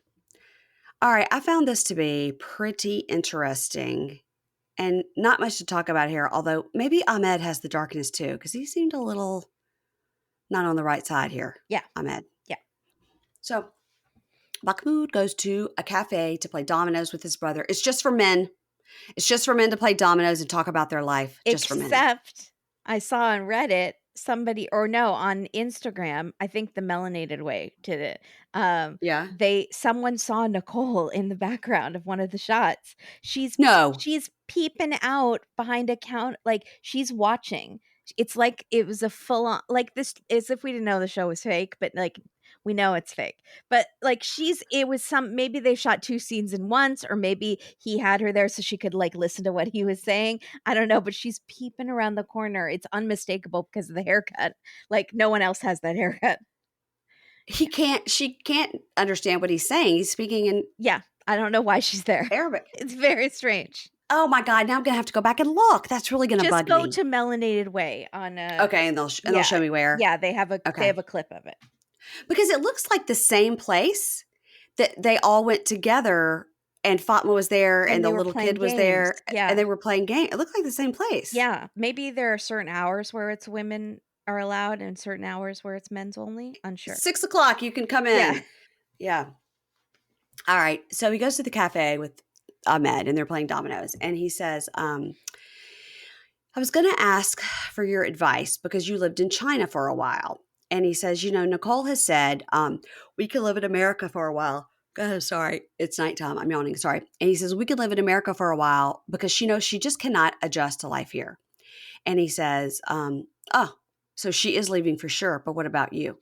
All right, I found this to be pretty interesting and not much to talk about here, although maybe Ahmed has the darkness too, because he seemed a little not on the right side here, Yeah. Ahmed. Yeah. So Mahmoud goes to a cafe to play dominoes with his brother. It's just for men. It's just for men to play dominoes and talk about their life. Just for men. Except I saw on Reddit somebody or no, on Instagram, I think the Melanated Way did it. Yeah. Someone saw Nicole in the background of one of the shots. No. She's peeping out behind a count, like she's watching. It's like it was a full on, like this, as if we didn't know the show was fake, but like we know it's fake. But like it was maybe they shot two scenes in once, or maybe he had her there so she could like listen to what he was saying. I don't know, but she's peeping around the corner. It's unmistakable because of the haircut. Like no one else has that haircut. She can't understand what he's saying. He's speaking in Yeah, I don't know why she's there. Arabic. It's very strange. Oh my God. Now I'm going to have to go back and look. That's really going to Just bug go me. to Melanated Way on Okay. And they'll yeah. show me where. Yeah, they Okay. have a clip of it. Because it looks like the same place that they all went together and Fatma was there and And the they were little playing kid was games. there and Yeah. they were playing game. It looked like the same place. Yeah. Maybe there are certain hours where it's women are allowed and certain hours where it's men's only. Unsure. 6 o'clock, you can come Yeah. in. Yeah. All right. So he goes to the cafe with Ahmed and they're playing dominoes. And he says, I was going to ask for your advice because you lived in China for a while. And he says, Nicole has said we could live in America for a while. Go ahead. Sorry. It's nighttime. I'm yawning. Sorry. And he says, we could live in America for a while because she knows she just cannot adjust to life here. And he says, oh, so she is leaving for sure. But what about you?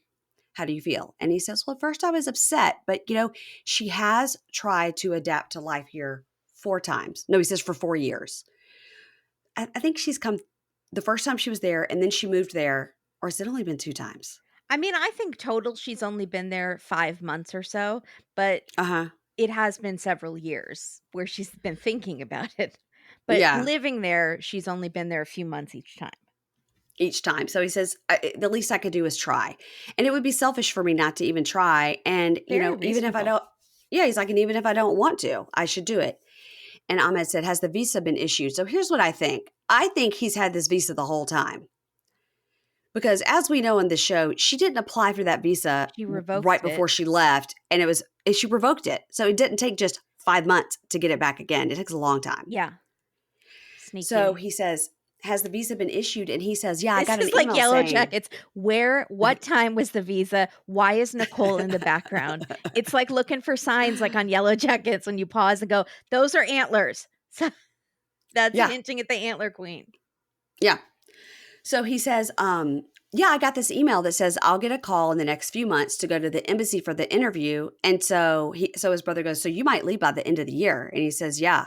How do you feel? And he says, well, at first I was upset, but she has tried to adapt to life here 4 times. No, he says for 4 years. I think she's come the first time she was there and then she moved there, or has it only been 2 times? I mean, I think total she's only been there 5 months or so, but Uh-huh. it has been several years where she's been thinking about it. But Yeah, living there, she's only been there a few months each time. each time. So he says, the least I could do is try. And it would be selfish for me not to even try. And, Very even if I reasonable. don't, yeah, he's like, and even if I don't want to, I should do it. And Ahmed said, has the visa been issued? So here's what I think. I think he's had this visa the whole time. Because as we know in the show, she didn't apply for that visa She revoked right it. before she left. And she revoked it. So it didn't take just 5 months to get it back again. It takes a long time. Yeah. Sneaky. So he says, has the visa been issued? And he says, yeah, I This got an is like email Yellow saying, Jackets. What time was the visa? Why is Nicole in the background? It's like looking for signs like on Yellow Jackets when you pause and go, those are antlers. So that's yeah, hinting at the antler queen. yeah. So he says, yeah, I got this email that says I'll get a call in the next few months to go to the embassy for the interview. And so his brother goes, so you might leave by the end of the year. And he says, yeah.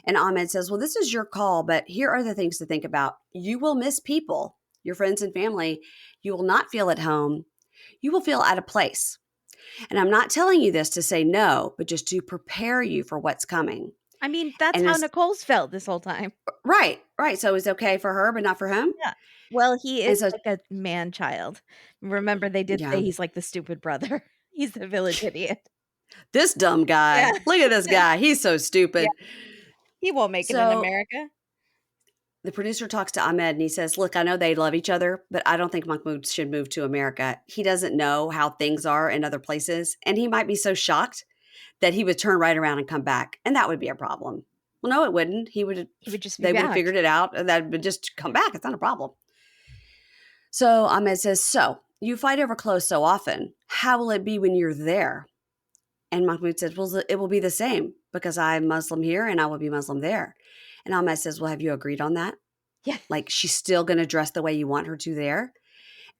And Ahmed says, well, this is your call, but here are the things to think about. You will miss people, your friends and family. You will not feel at home. You will feel out of place. And I'm not telling you this to say no, but just to prepare you for what's coming. I mean, that's And how it's Nicole's felt this whole time. right, right. So it's okay for her, but not for him. Yeah. Well, he is And so, like a man child. Remember, they did yeah, say he's like the stupid brother. He's the village idiot. this dumb Yeah. guy, look at this guy. He's so Yeah. stupid. He won't make it in So America. the producer talks to Ahmed and he says, look, I know they love each other, but I don't think Mahmoud should move to America. He doesn't know how things are in other places. And he might be so shocked that he would turn right around and come back. And that would be a problem. Well, no, it wouldn't. He would just be They would have back. figured it out and that would just come back. It's not a problem. So Ahmed says, so you fight over clothes so often. How will it be when you're there? And Mahmoud says, well, it will be the same because I'm Muslim here and I will be Muslim there. And Ahmed says, well, have you agreed on that? Yeah. Like she's still going to dress the way you want her to there?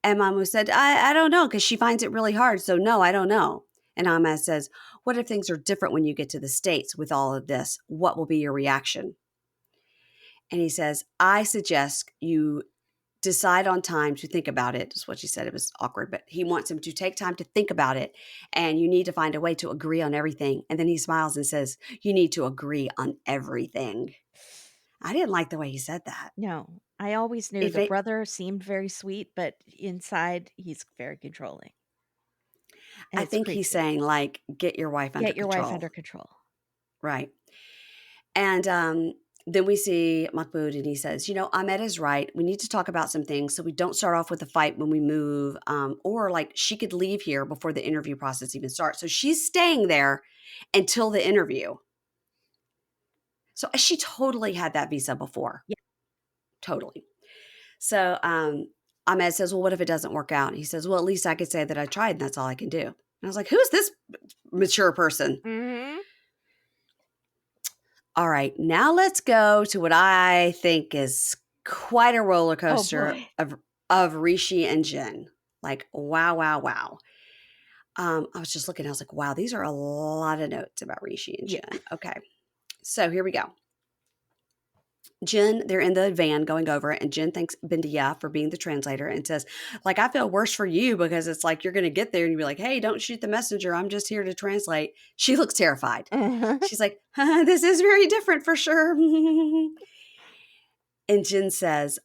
And Mahmoud said, I don't know because she finds it really hard. So no, I don't know. And Ahmed says, what if things are different when you get to the States with all of this? What will be your reaction? And he says, I suggest you decide on time to think about it. Is what she said. It was awkward, but he wants him to take time to think about it. And you need to find a way to agree on everything. And then he smiles and says, you need to agree on everything. I didn't like the way he said that. No, I always knew If the it, brother seemed very sweet, but inside he's very controlling. And I it's think he's creepy. saying like, get your wife under Get your wife control. under control. Right. And then we see Mahmoud and he says, Ahmed is right. We need to talk about some things so we don't start off with a fight when we move. Or like she could leave here before the interview process even starts. So she's staying there until the interview. So she totally had that visa before. Yeah. Totally. So Ahmed says, well, what if it doesn't work out? And he says, well, at least I could say that I tried and that's all I can do. And I was like, who's this mature person? Mm-hmm. All right, now let's go to what I think is quite a roller Oh coaster boy. of Rishi and Jen. Like, wow, wow, wow. I was just looking, I was like, wow, these are a lot of notes about Rishi and Yeah. Jen. Okay, so here we go. Jen, they're in the van going over it, and Jen thanks Bindiya for being the translator and says, like, I feel worse for you because it's like you're going to get there and you'll be like, hey, don't shoot the messenger. I'm just here to translate. She looks terrified. Uh-huh. She's like, this is very different for sure. And Jen says,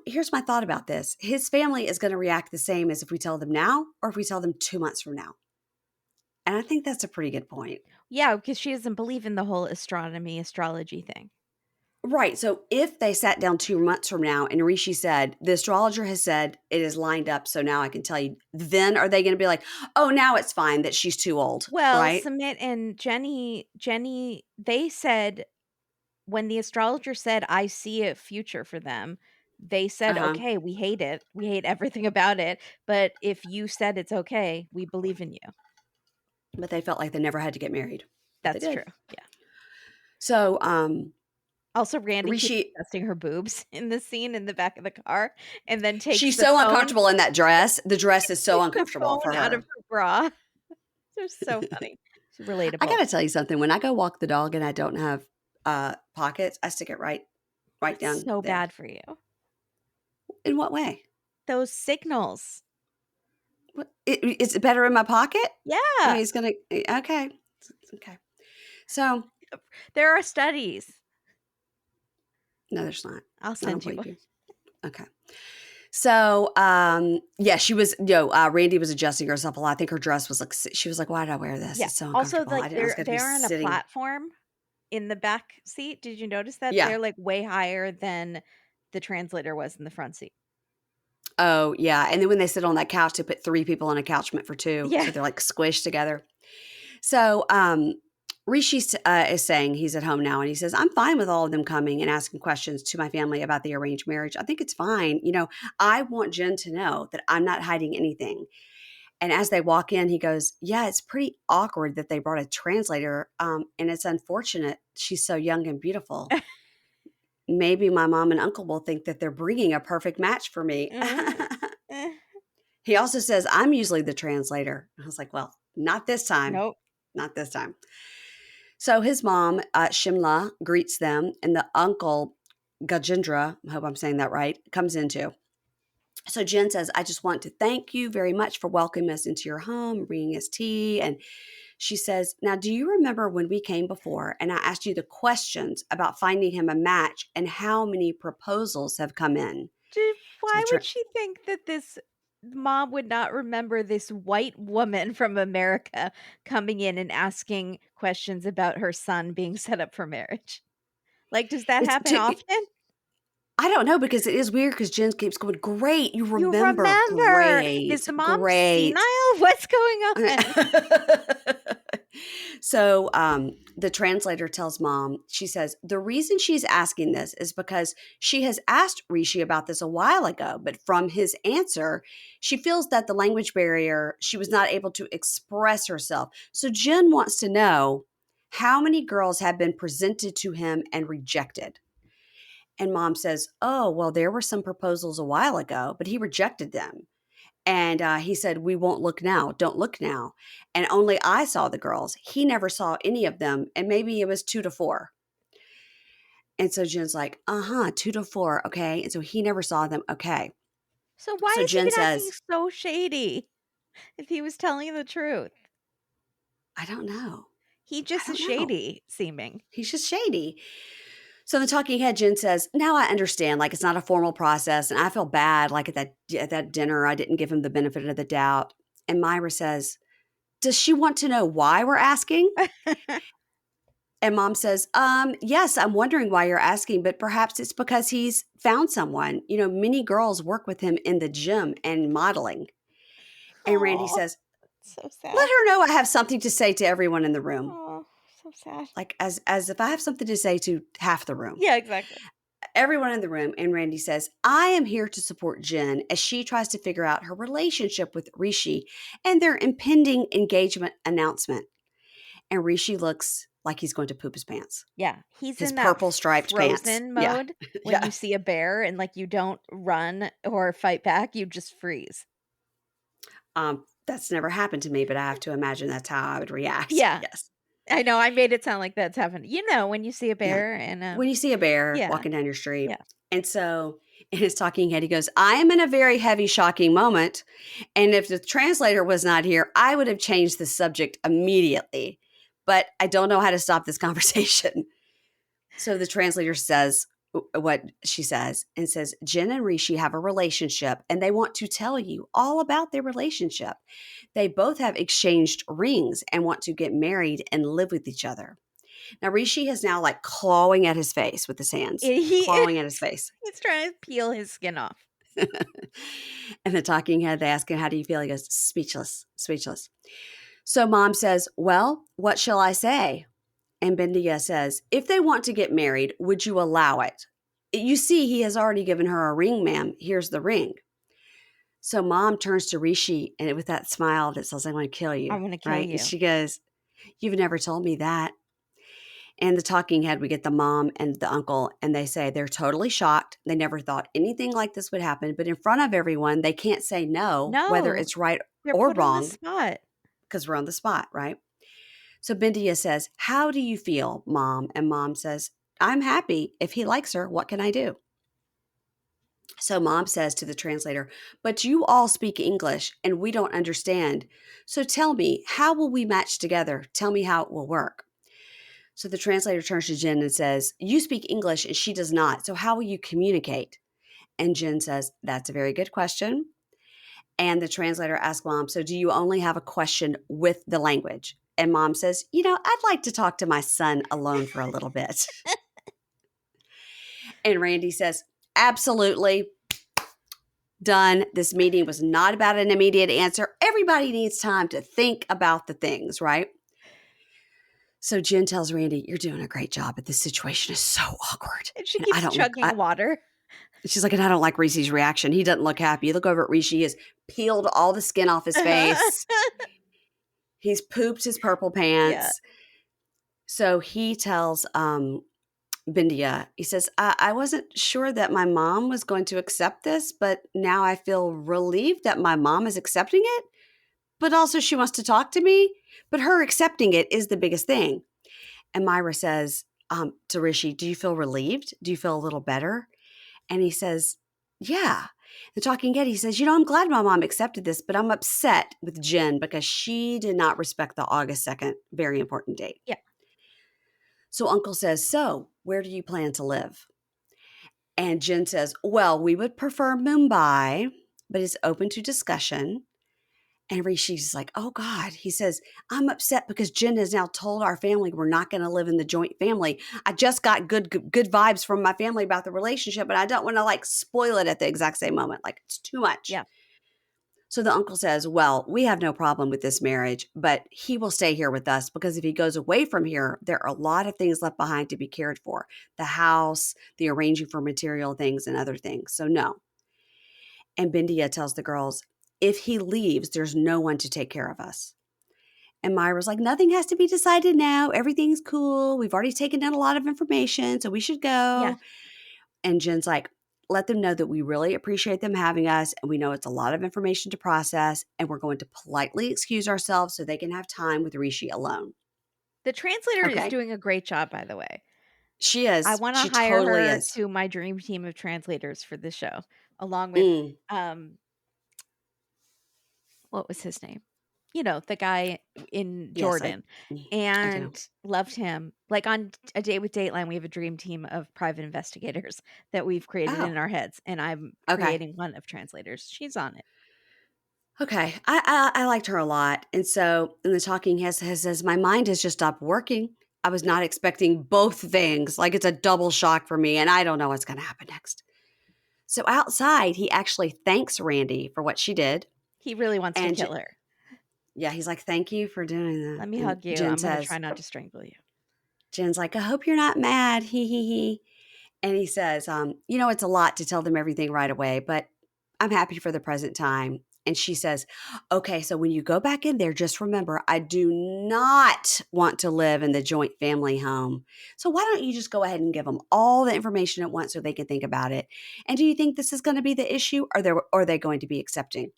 here's my thought about this. His family is going to react the same as if we tell them now or if we tell them 2 months from now. And I think that's a pretty good point. Yeah, because she doesn't believe in the whole astrology thing. Right. So if they sat down 2 months from now and Rishi said, the astrologer has said it is lined up, so now I can tell you, then are they going to be like, oh, now it's fine that she's too old, Well, right? Sumit and Jenny, they said when the astrologer said, I see a future for them, they said, Uh-huh. okay, we hate it. We hate everything about it. But if you said it's okay, we believe in you. But they felt like they never had to get married, but they That's did. true. Yeah. So Also, Randy keeps Rishi, adjusting her boobs in the scene in the back of the car and then takes she's the so phone, uncomfortable in that dress. The dress is so takes the uncomfortable for phone out of her. her bra. They're so funny. It's I relatable. gotta tell you something. When I go walk the dog and I don't have pockets, I stick it right That's down so there. bad for you. In what way? Those signals. Is it better in my pocket? Okay, Yeah. he's gonna. Okay, okay. So There are studies. no, there's not. I'll I don't send you. believe you. Okay. So yeah, she was. Randy was adjusting herself a lot. I think her dress was like. She was like, "Why did I wear this? Yeah. It's so Also, uncomfortable. I like didn't know I was going to be they're on a sitting." platform in the back seat. Did you notice that? Yeah. They're like way higher than the translator was in the front seat. Oh yeah, and then when they sit on that couch, they put 3 people on a couch meant for 2, Yeah. so they're like squished together. So Rishi is saying he's at home now, and he says, I'm fine with all of them coming and asking questions to my family about the arranged marriage. I think it's fine. I want Jen to know that I'm not hiding anything. And as they walk in, he goes, yeah, it's pretty awkward that they brought a translator. And it's unfortunate she's so young and beautiful. Maybe my mom and uncle will think that they're bringing a perfect match for me. Mm, eh, He also says, I'm usually the translator. I was like, well, not this time. nope. Not this time. So his mom, Shimla, greets them, and the uncle, Gajendra, I hope I'm saying that right, comes in too. So Jen says, I just want to thank you very much for welcoming us into your home, bringing us tea. And she says, now, do you remember when we came before and I asked you the questions about finding him a match and how many proposals have come in? So Why would she think that this mom would not remember this white woman from America coming in and asking questions about her son being set up for marriage? Like, does that it's happen often? I don't know, because it is weird because Jen keeps going, great, you You remember, remember. Is great, the mom great. senile? What's going on? So the translator tells mom, she says, the reason she's asking this is because she has asked Rishi about this a while ago, but from his answer, she feels that the language barrier, she was not able to express herself. So Jen wants to know how many girls have been presented to him and rejected. And mom says, oh, well, there were some proposals a while ago, but he rejected them. And he said, we won't look now. Don't look now. And only I saw the girls. He never saw any of them. And maybe it was 2 to 4. And so Jen's like, 2 to 4. Okay. And so he never saw them. Okay. So why So has he Jen been acting says, so shady if he was telling the truth? I don't know. He I just is don't know. shady seeming. He's just shady. So the talking head, Jen says, now I understand, like, it's not a formal process. And I feel bad, like at that dinner, I didn't give him the benefit of the doubt. And Myra says, does she want to know why we're asking? And mom says, yes, I'm wondering why you're asking, but perhaps it's because he's found someone. Many girls work with him in the gym and modeling. And Randy Oh, says, so let sad. her know I have something to say to everyone in the room. Oh, so sad. Like as if I have something to say to half the room. Yeah, exactly. Everyone in the room. And Randy says, I am here to support Jen as she tries to figure out her relationship with Rishi and their impending engagement announcement. And Rishi looks like he's going to poop his pants. Yeah, he's His in that purple striped pants. frozen Yeah. mode when Yeah. you see a bear and, like, you don't run or fight back, you just freeze. That's never happened to me, but I have to imagine that's how I would react. Yeah, Yes. I know, I made it sound like that's happened. When you see a Yeah. bear and, When you see a bear yeah, walking down your street. yeah. And so in his talking head, he goes, I am in a very heavy, shocking moment. And if the translator was not here, I would have changed the subject immediately. But I don't know how to stop this conversation. So the translator says what she says and says, Jen and Rishi have a relationship and they want to tell you all about their relationship. They both have exchanged rings and want to get married and live with each other. Now, Rishi is now like clawing at his face with his hands, He is clawing at his face. he's trying to peel his skin off. And the talking head, they ask him, how do you feel? He goes, speechless, speechless. So mom says, well, what shall I say? And Bendia says, if they want to get married, would you allow it? You see, he has already given her a ring, ma'am. Here's the ring. So mom turns to Rishi and with that smile that says, I want to kill you, I'm gonna kill right? And you. she goes, you've never told me that. And the talking head, we get the mom and the uncle, and they say they're totally shocked. They never thought anything like this would happen. But in front of everyone, they can't say no, whether No, it's right you're or put on the wrong, spot. because we're on the spot, right? So Bindia says, how do you feel, mom? And mom says, I'm happy. If he likes her, what can I do? So mom says to the translator, but you all speak English and we don't understand. So tell me, how will we match together? Tell me how it will work. So the translator turns to Jen and says, you speak English and she does not. So how will you communicate? And Jen says, that's a very good question. And the translator asks mom, so do you only have a question with the language? And mom says, I'd like to talk to my son alone for a little bit. And Randy says, absolutely. Done. This meeting was not about an immediate answer. Everybody needs time to think about the things, right? So Jen tells Randi, "You're doing a great job, but this situation is so awkward." And she And I keeps don't look, chugging water. she's like, "And I don't like Rishi's reaction. He doesn't look happy. You look over at Rishi, he has peeled all the skin off his face. He's pooped his purple Yeah. pants." So he tells Bindia, he says, I wasn't sure that my mom was going to accept this, but now I feel relieved that my mom is accepting it. But also she wants to talk to me. But her accepting it is the biggest thing. And Myra says to Rishi, "Do you feel relieved? Do you feel a little better?" And he says, "Yeah." The talking head, he says, "I'm glad my mom accepted this, but I'm upset with Jen because she did not respect the August 2nd, very important date." Yeah. So Uncle says, "So where do you plan to live?" And Jen says, "Well, we would prefer Mumbai, but it's open to discussion." And Rishi's like, "Oh God." He says, "I'm upset because Jen has now told our family we're not going to live in the joint family. I just got good vibes from my family about the relationship, but I don't want to like spoil it at the exact same moment. Like it's too much." Yeah. So the uncle says, "Well, we have no problem with this marriage, but he will stay here with us because if he goes away from here, there are a lot of things left behind to be cared for. The house, the arranging for material things and other things. So no." And Bindia tells the girls, "If he leaves, there's no one to take care of us." And Myra's like, "Nothing has to be decided now. Everything's cool. We've already taken in a lot of information, so we should Yeah. go." And Jen's like, "Let them know that we really appreciate them having us. And we know it's a lot of information to process. And we're going to politely excuse ourselves so they can have time with Rishi alone." The translator is Okay. doing a great job, by the way. She I is. wanna She hire totally her is. to my dream team of translators for this show, along with, Mm, um, what was his name? The guy in yes, Jordan, I do. and loved him. Like, on A Date with Dateline, we have a dream team of private investigators that we've created Oh, in our heads, and I'm okay. creating one of translators. She's on it. Okay. I liked her a lot. And so in the talking has says, "My mind has just stopped working. I was not expecting both things. Like it's a double shock for me. And I don't know what's going to happen next." So outside, he actually thanks Randi for what she did. He really wants to And kill her. yeah, he's like, "Thank you for doing that." "Let me And hug you. I'm gonna try not to strangle you." Jen's like, "I hope you're not mad. He, he. And he says, "It's a lot to tell them everything right away, but I'm happy for the present time." And she says, "Okay, so when you go back in there, just remember, I do not want to live in the joint family home. So why don't you just go ahead and give them all the information at once so they can think about it? And do you think this is going to be the issue or are they going to be accepting?"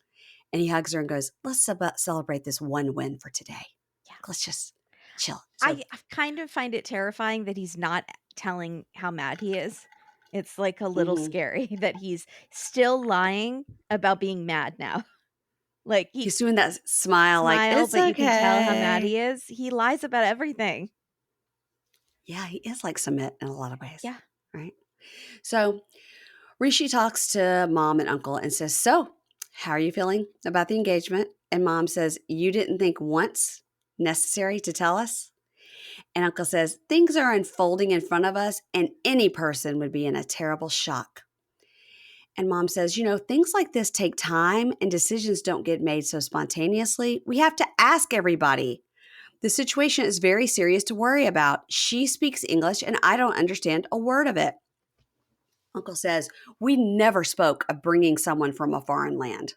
And he hugs her and goes, "Let's celebrate this one win for today. Yeah. Let's just chill." So, I kind of find it terrifying that he's not telling how mad he is. It's, like, a little mhm. scary that he's still lying about being mad now. Like, he He's doing that smile like, smile, "It's but you can tell how mad okay." he is. He lies about everything. Yeah, he is like Submit in a lot of ways, Yeah. right? So Rishi talks to mom and uncle and says, "So, how are you feeling about the engagement?" And mom says, "You didn't think once necessary to tell us?" And uncle says, "Things are unfolding in front of us, and any person would be in a terrible shock." And mom says, "Things like this take time and decisions don't get made so spontaneously. We have to ask everybody. The situation is very serious to worry about. She speaks English and I don't understand a word of it." Uncle says, "We never spoke of bringing someone from a foreign land."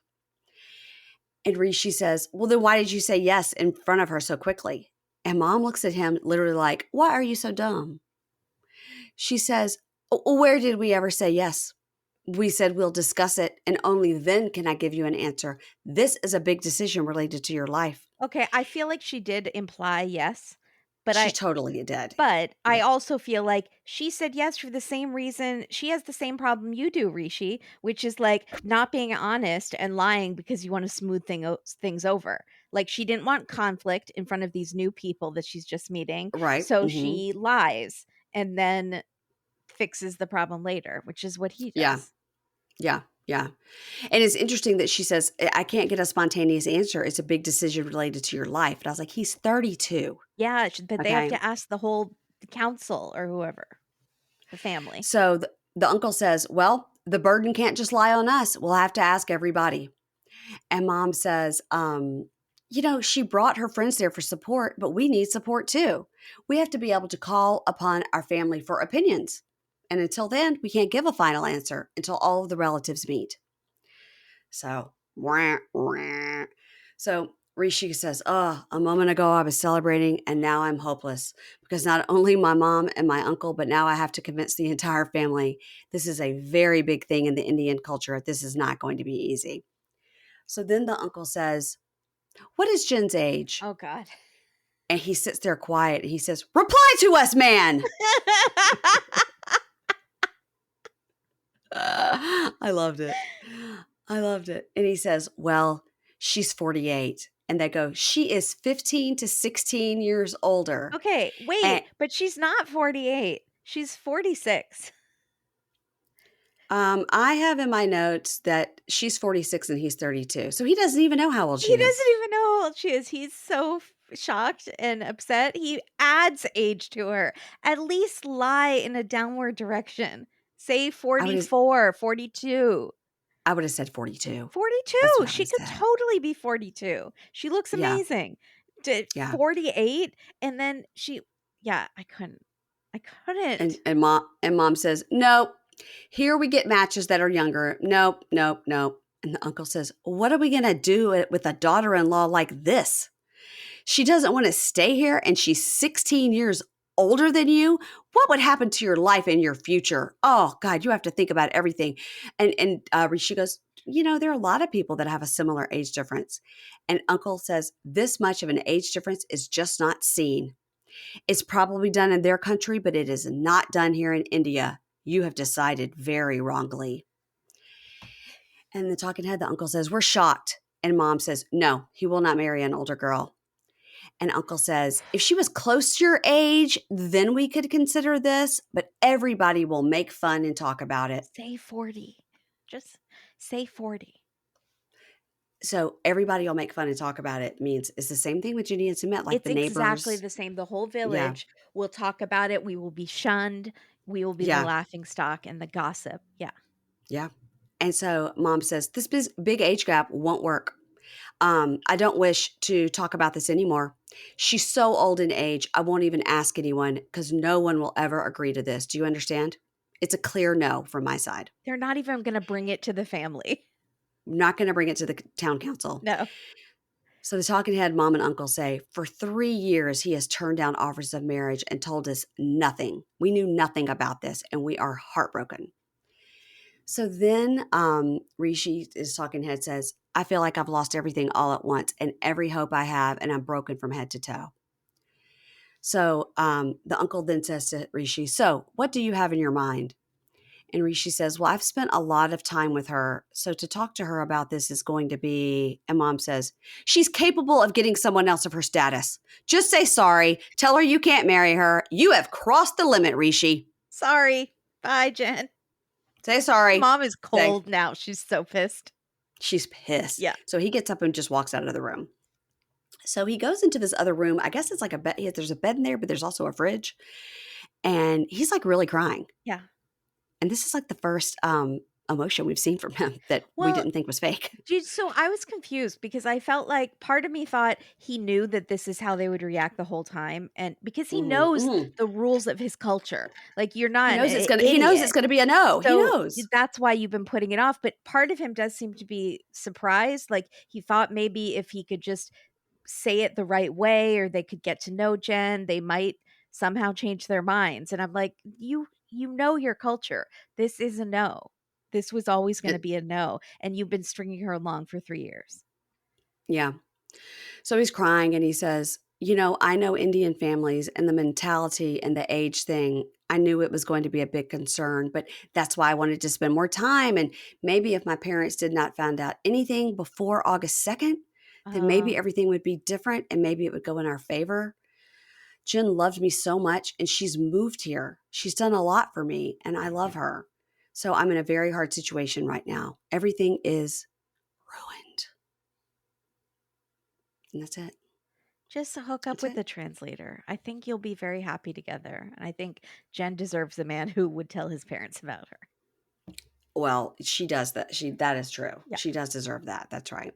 And Rishi says, "Well, then why did you say yes in front of her so quickly?" And mom looks at him literally like, "Why are you so dumb?" She says, Where did we ever say yes? We said we'll discuss it and only then can I give you an answer. This is a big decision related to your life." Okay, I feel like she did imply yes, but She I totally did. but I Yeah. also feel like she said yes for the same reason she has the same problem you do, Rishi, which is, like, not being honest and lying because you wanna smooth things over. Like, she didn't want conflict in front of these new people that she's just meeting, Right. so Hmm. she lies and then fixes the problem later, which is what he Yeah. does. Yeah. Yeah. And it's interesting that she says, "I can't get a spontaneous answer. It's a big decision related to your life." And I was like, he's 32. Yeah, but they have Okay. to ask the whole council or whoever, the family. So the uncle says, "Well, the burden can't just lie on us. We'll have to ask everybody." And mom says, She brought her friends there for support, but we need support too. We have to be able to call upon our family for opinions. And until then, we can't give a final answer until all of the relatives meet. So, wah, wah. So Rishi says, "Oh, a moment ago I was celebrating and now I'm hopeless because not only my mom and my uncle, but now I have to convince the entire family. This is a very big thing in the Indian culture. This is not going to be easy." So then the uncle says, "What is Jen's age?" Oh God. And he sits there quiet and he says, "Reply to us, man." I loved it. I loved it. And he says, "Well, she's 48." And they go, "She is 15 to 16 years older." Okay, And wait, but she's not 48. She's 46. I have in my notes that she's 46 and he's 32. So he doesn't even know how old she He is. doesn't even know how old she is. He's so shocked and upset. He adds age to her. At least lie in a downward direction. Say I would have 44, 42. I would have said 42. That's 42. what I would She have could said. totally be 42. She looks Yeah. amazing. To Yeah. 48 and then she yeah, I couldn't. I And couldn't. and mom says, "Nope. Here we get matches that are younger. Nope, nope, nope." And the uncle says, "What are we going to do with a daughter-in-law like this? She doesn't want to stay here and she's 16 years older than you. What would happen to your life and your future? Oh God, you have to think about everything." And she goes, "There are a lot of people that have a similar age difference." And uncle says, "This much of an age difference is just not seen. It's probably done in their country, but it is not done here in India. You have decided very wrongly." And the talking head, the uncle says, "We're shocked." And mom says, "No, he will not marry an older girl." And uncle says, "If she was close to your age, then we could consider this, but everybody will make fun and talk about it." Say 40. Just say 40. So everybody will make fun and talk about it means it's the same thing with Ginny and Submit, like It's the exactly neighbors. the same. The whole Yeah. village will talk about it. We will be shunned. We will be the Yeah. laughing stock and the gossip. Yeah. Yeah. And so mom says, "This big age gap won't work. I don't wish to talk about this anymore. She's so old in age, I won't even ask anyone because no one will ever agree to this. Do you understand? It's a clear no from my side. They're not even gonna bring it to the family. I'm not going to bring it to the town council." No. So the talking head mom and uncle say, "For 3 years, he has turned down offers of marriage and told us nothing. We knew nothing about this and we are heartbroken." So then Rishi is talking head says, "I feel like I've lost everything all at once and every hope I have, and I'm broken from head to toe." So the uncle then says to Rishi, "So what do you have in your mind?" And Rishi says, "Well, I've spent a lot of time with her. So to talk to her about this is going to be," and mom says, "She's capable of getting someone else of her status. Just say sorry. Tell her you can't marry her. You have crossed the limit, Rishi. Sorry. Bye, Jen. Say sorry." Mom is Say, cold now. She's so pissed. she's pissed. Yeah. So he gets up and just walks out of the room. So he goes into this other room. I guess it's like a bed. There's a bed in there, but there's also a fridge. And he's like really crying. Yeah. And this is like the first emotion we've seen from him that we Well, didn't think was fake. dude, so I was confused because I felt like part of me thought he knew that this is how they would react the whole time, and because he knows Mm-hmm. the rules of his culture. Like, you're not an He knows it's idiot. gonna be a no. He So knows. that's why you've been putting it off. But part of him does seem to be surprised. Like, he thought maybe if he could just say it the right way or they could get to know Jen, they might somehow change their minds. And I'm like, you know your culture. This is a no. This was always going to It, be a no. And you've been stringing her along for 3 years. yeah. So he's crying and he says, I know Indian families and the mentality and the age thing. I knew it was going to be a big concern, but that's why I wanted to spend more time. And maybe if my parents did not find out anything before August 2nd, then Uh, maybe everything would be different and maybe it would go in our favor. Jen loved me so much and she's moved here. She's done a lot for me and I love her. So I'm in a very hard situation right now. Everything is ruined. And that's it. just hook up That's with it. the translator. I think you'll be very happy together. And I think Jen deserves a man who would tell his parents about her. Well, she does that. That is true. Yeah. She does deserve that. That's right.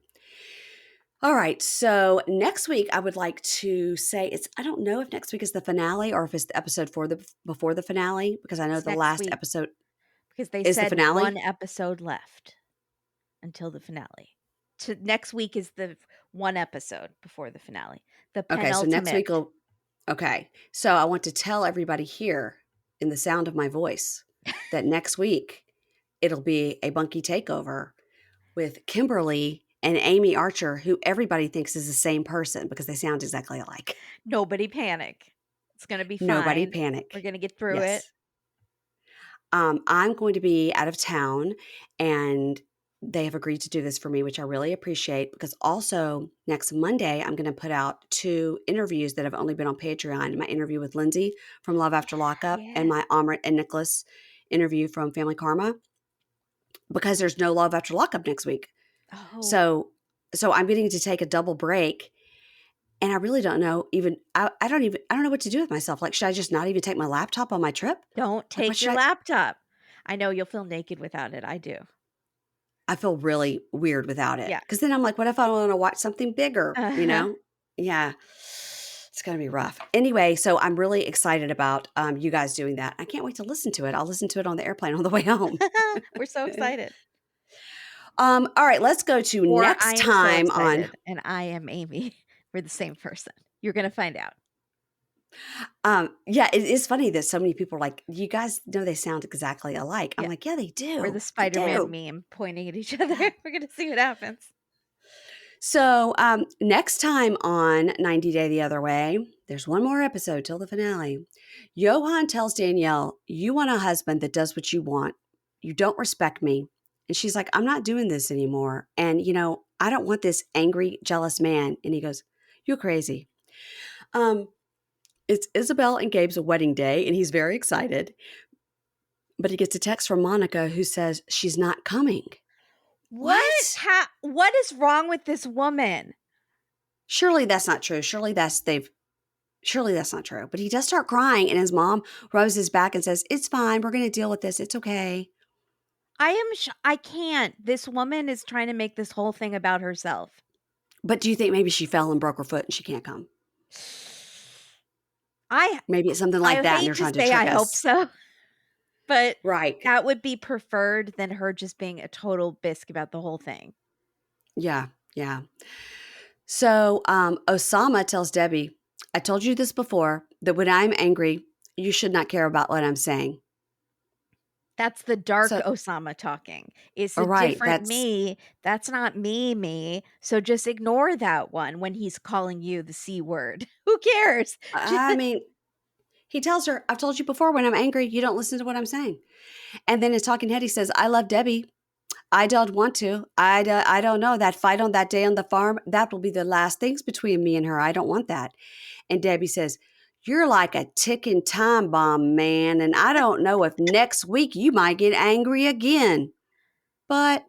All right. So next week, I would like to say I don't know if next week is the finale or if it's the episode before the finale, because I know It's the next last week episode because they is the said one finale. episode left until the finale. Next week is the one episode before the finale. The Okay. So next week, penultimate. okay. So I want to tell everybody here in the sound of my voice that next week it'll be a bunky takeover with Kimberly and Amy Archer, who everybody thinks is the same person because they sound exactly alike. Nobody panic. It's going to be Nobody fine. We're panic. going to get through it. Yes. I'm going to be out of town, and they have agreed to do this for me, which I really appreciate, because also next Monday, I'm going to put out 2 interviews that have only been on Patreon. My interview with Lindsay from Love After Lockup and Yeah. my Amrit and Nicholas interview from Family Karma, because there's no Love After Lockup next week. Oh, So I'm getting to take a double break, and I really don't know even I don't know what to do with myself. Like, should I just not even take my laptop on my trip? don't Like, what take should your I laptop. I know you'll feel naked without it. I do. I feel really weird without it, Yeah. because then I'm like, what if I want to watch something bigger, you Uh-huh. know? Yeah. It's gonna be rough. Anyway, so I'm really excited about, you guys doing that. I can't wait to listen to it. I'll listen to it on the airplane on the way home. We're so excited. All right, let's go to Or I next am so time on excited and I am Amy. We're the same person. You're going to find out. yeah, it is funny that so many people are like, "You guys know they sound exactly alike." I'm Yeah. like, "Yeah, they We're the do. They Spider-Man do." meme pointing at each other. Yeah. We're going to see what happens. So, next time on 90 Day the Other Way, there's one more episode till the finale. Yohan tells Danielle, "You want a husband that does what you want. You don't respect me." And she's like, "I'm not doing this anymore. And, I don't want this angry, jealous man." And he goes, "You're crazy." Um, it's Isabel and Gabe's wedding day, and he's very excited. But he gets a text from Monica who says she's not coming. What? What is wrong with this woman? Surely that's not true. Surely that's not true. But he does start crying, and his mom rubs his back and says, "It's fine. We're going to deal with this. It's okay." I can't. This woman is trying to make this whole thing about herself. But do you think maybe she fell and broke her foot and she can't come? I Maybe it's something like that, and hate they're to trying to say I trick hope us. so, but Right. that would be preferred than her just being a total bisque about the whole thing. Yeah. Yeah. So Oussama tells Debbie, "I told you this before, that when I'm angry, you should not care about what I'm saying." That's the dark So, Oussama talking. It's all a right. different me. That's not me. So just ignore that one when he's calling you the C word. Who cares? I mean, he tells her, "I've told you before, when I'm angry, you don't listen to what I'm saying." And then his talking head, he says, "I love Debbie. I don't want to. I don't know. That fight on that day on the farm, that will be the last things between me and her. I don't want that." And Debbie says, "You're like a ticking time bomb, man. And I don't know if next week you might get angry again. But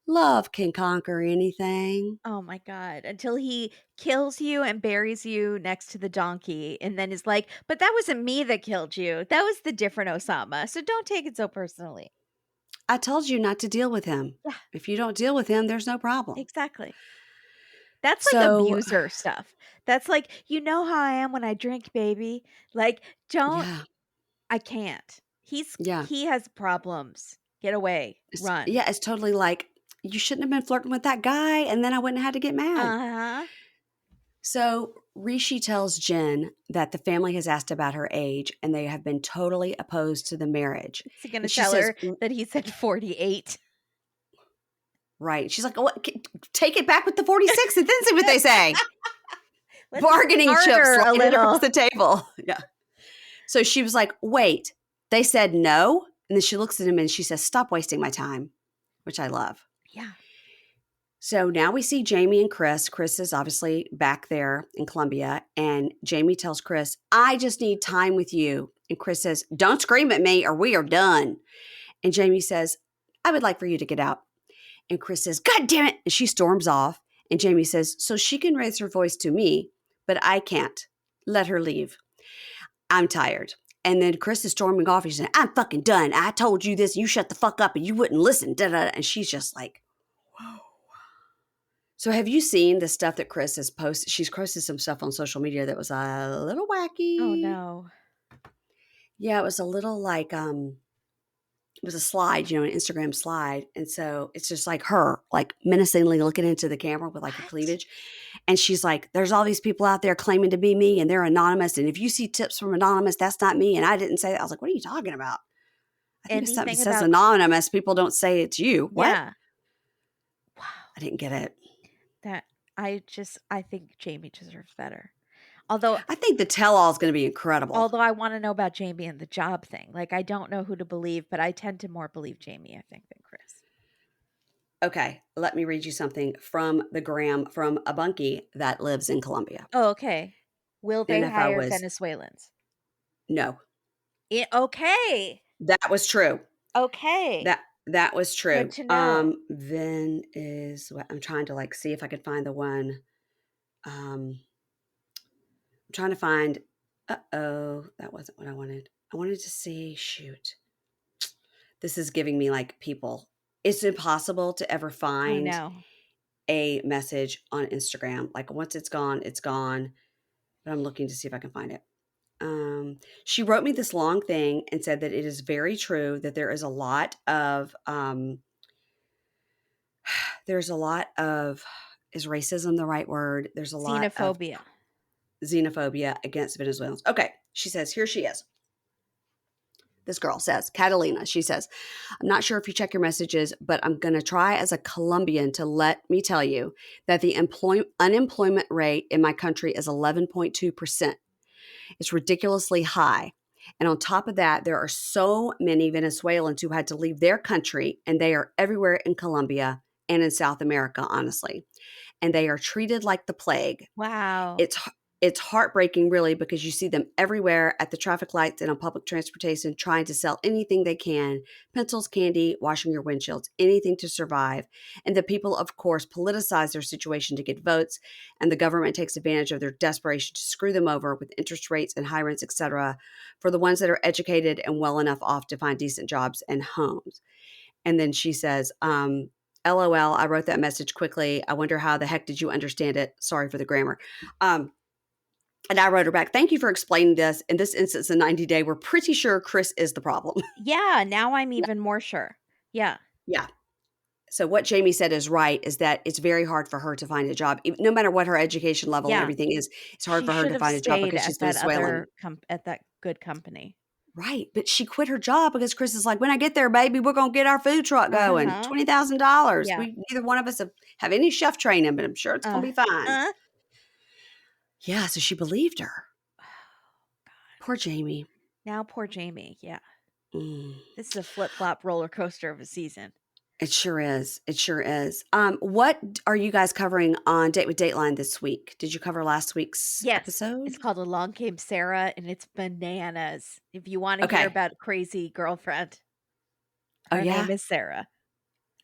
love can conquer anything." Oh my God. Until he kills you and buries you next to the donkey and then is like, but that wasn't me that killed you. That was the different Osama. So don't take it so personally. I told you not to deal with him. Yeah, If you don't deal with him, there's no problem. exactly. That's like So, abuser stuff. That's like, you know how I am when I drink, baby. Like, don't, yeah, I can't. yeah. He has problems. Get away. Run. It's totally like, you shouldn't have been flirting with that guy, and then I wouldn't have had to get mad. Uh-huh. So Rishi tells Jen that the family has asked about her age, and they have been totally opposed to the marriage. Is he going to And she tell says, her that he said 48? right. She's like, "What? Take it back with the 46 and then see what they say." Let's Bargaining chips barter a sliding across little. the table. Yeah. So she was like, "Wait, they said no?" And then she looks at him and she says, "Stop wasting my time," which I love. Yeah. So now we see Jamie and Chris. Chris is obviously back there in Columbia, and Jamie tells Chris, "I just need time with you." And Chris says, "Don't scream at me or we are done." And Jamie says, "I would like for you to get out." And Chris says, "God damn it." And she storms off. And Jamie says, "So she can raise her voice to me, but I can't. Let her leave. I'm tired." And then Chris is storming off. He's saying, "I'm fucking done. I told you this. You shut the fuck up and you wouldn't listen." Da, da, da. And she's just like, whoa. So have you seen the stuff that Chris has posted? She's posted some stuff on social media that was a little Oh, wacky. no. Yeah, it was a little like it was a slide, an Instagram slide. And so it's just like her, like menacingly looking into the camera with like her What? cleavage. And she's like, there's all these people out there claiming to be me and they're anonymous. And if you see tips from anonymous, that's not me. And I didn't say that. I was like, what are you talking about? I think if something Anything says about anonymous, people don't say it's you. What? yeah. Wow. I didn't get it. That I think Jamie deserves better. Although I think the tell-all is going to be incredible. although I wanna know about Jamie and the job thing. Like, I don't know who to believe, but I tend to more believe Jamie, I think, than Chris. Okay, let me read you something from the gram from a bunkie that lives in Colombia. Oh, okay. Will Don't they know if I hire was Venezuelans? no. Okay. That was true. Okay. That was Good true. to know. Then is what I'm trying to like see if I could find the one. I'm trying to find. Uh-oh, that wasn't what I wanted. I wanted to see. Shoot, this is giving me like people. It's impossible to ever I find know. a message on Instagram. Like once it's gone, it's gone. But I'm looking to see if I can find it. She wrote me this long thing and said that it is very true that there is a lot of there's a lot of is racism the right word? There's a lot of Xenophobia. xenophobia against Venezuelans. Okay, she says here she is. This girl says, Catalina, she says, I'm not sure if you check your messages, but I'm going to try as a Colombian to let me tell you that the unemployment rate in my country is 11.2%. It's ridiculously high. And on top of that, there are so many Venezuelans who had to leave their country, and they are everywhere in Colombia and in South America, honestly. And they are treated like the plague. Wow. It's heartbreaking, really, because you see them everywhere at the traffic lights and on public transportation trying to sell anything they can, pencils, candy, washing your windshields, anything to survive. And the people, of course, politicize their situation to get votes, and the government takes advantage of their desperation to screw them over with interest rates and high rents, etc., for the ones that are educated and well enough off to find decent jobs and homes. And then she says, LOL, I wrote that message quickly. I wonder how the heck did you understand it? Sorry for the grammar. And I wrote her back, thank you for explaining this. In this instance, in 90 Day, we're pretty sure Chris is the problem. Yeah, now I'm even more sure. Yeah. Yeah. So what Jamie said is right, is that it's very hard for her to find a job. No matter what her education level and Yeah. everything is, it's hard She for her should to have find a job stayed because at she's that Venezuelan. other at that good company. Right. But she quit her job because Chris is like, when I get there, baby, we're going to get our food truck going. Uh-huh. $20,000. Yeah. Neither one of us have any chef training, but I'm sure it's going to be fine. Uh-huh. Yeah. So she believed her. Poor Jamie. Now poor Jamie. Yeah. Mm. This is a flip-flop roller coaster of a season. It sure is. It sure is. What are you guys covering on Date with Dateline this week? Did you cover last week's Yes. episode? It's called Along Came Sarah, and it's bananas. If you want to hear Okay. about a crazy girlfriend, Oh, her yeah? name is Sarah.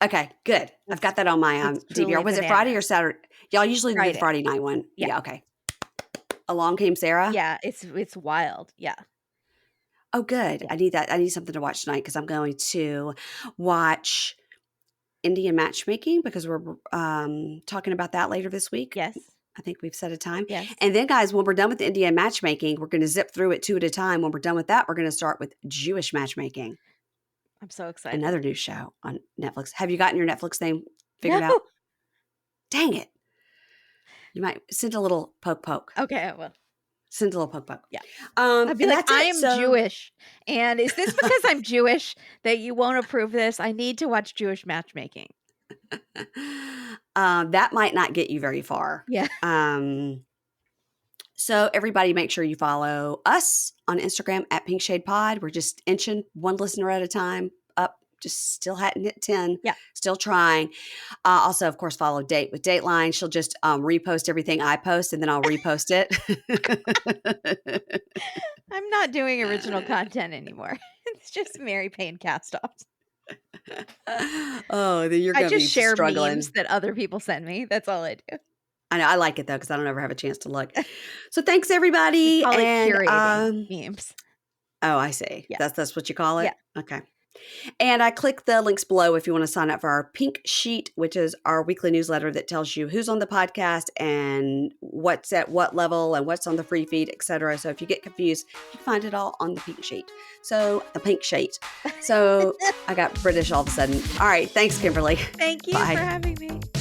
Okay, good. I've got that on my It's truly DVR. Was it Friday or bananas. Saturday? Y'all usually do the Friday. Friday night one. Yeah. Yeah, okay. Along Came Sarah? Yeah, it's wild. Yeah. Oh, good. Yeah. I need that. I need something to watch tonight because I'm going to watch Indian matchmaking because we're talking about that later this week. Yes. I think we've set a time. Yes. And then, guys, when we're done with the Indian matchmaking, we're going to zip through it two at a time. When we're done with that, we're going to start with Jewish matchmaking, I'm so excited. another new show on Netflix. Have you gotten your Netflix name figured out? Dang it. You might send a little poke. Okay, I will. Send a little poke. Yeah. I'd be like, I am Jewish. And is this because I'm Jewish that you won't approve this? I need to watch Jewish matchmaking. That might not get you very far. Yeah. So everybody make sure you follow us on Instagram at Pink Shade Pod. We're just inching one listener at a time up, just still hadn't hit 10. Yeah. Still trying. Also, of course, follow Date with Dateline. She'll just repost everything I post and then I'll repost it. I'm not doing original content anymore. It's just Mary Payne cast-offs. Oh, then you're going to be just share struggling. memes that other people send me. That's all I do. I know. I like it, though, because I don't ever have a chance to look. So thanks, everybody. We call it and curating memes. Oh, I see. Yeah. That's what you call it? Yeah. Okay. And I click the links below if you want to sign up for our pink sheet, which is our weekly newsletter that tells you who's on the podcast and what's at what level and what's on the free feed, etc. So if you get confused, you can find it all on the pink sheet. So the pink sheet. So I got British all of a sudden. All right. Thanks, Kimberly. Thank you Bye. for having me.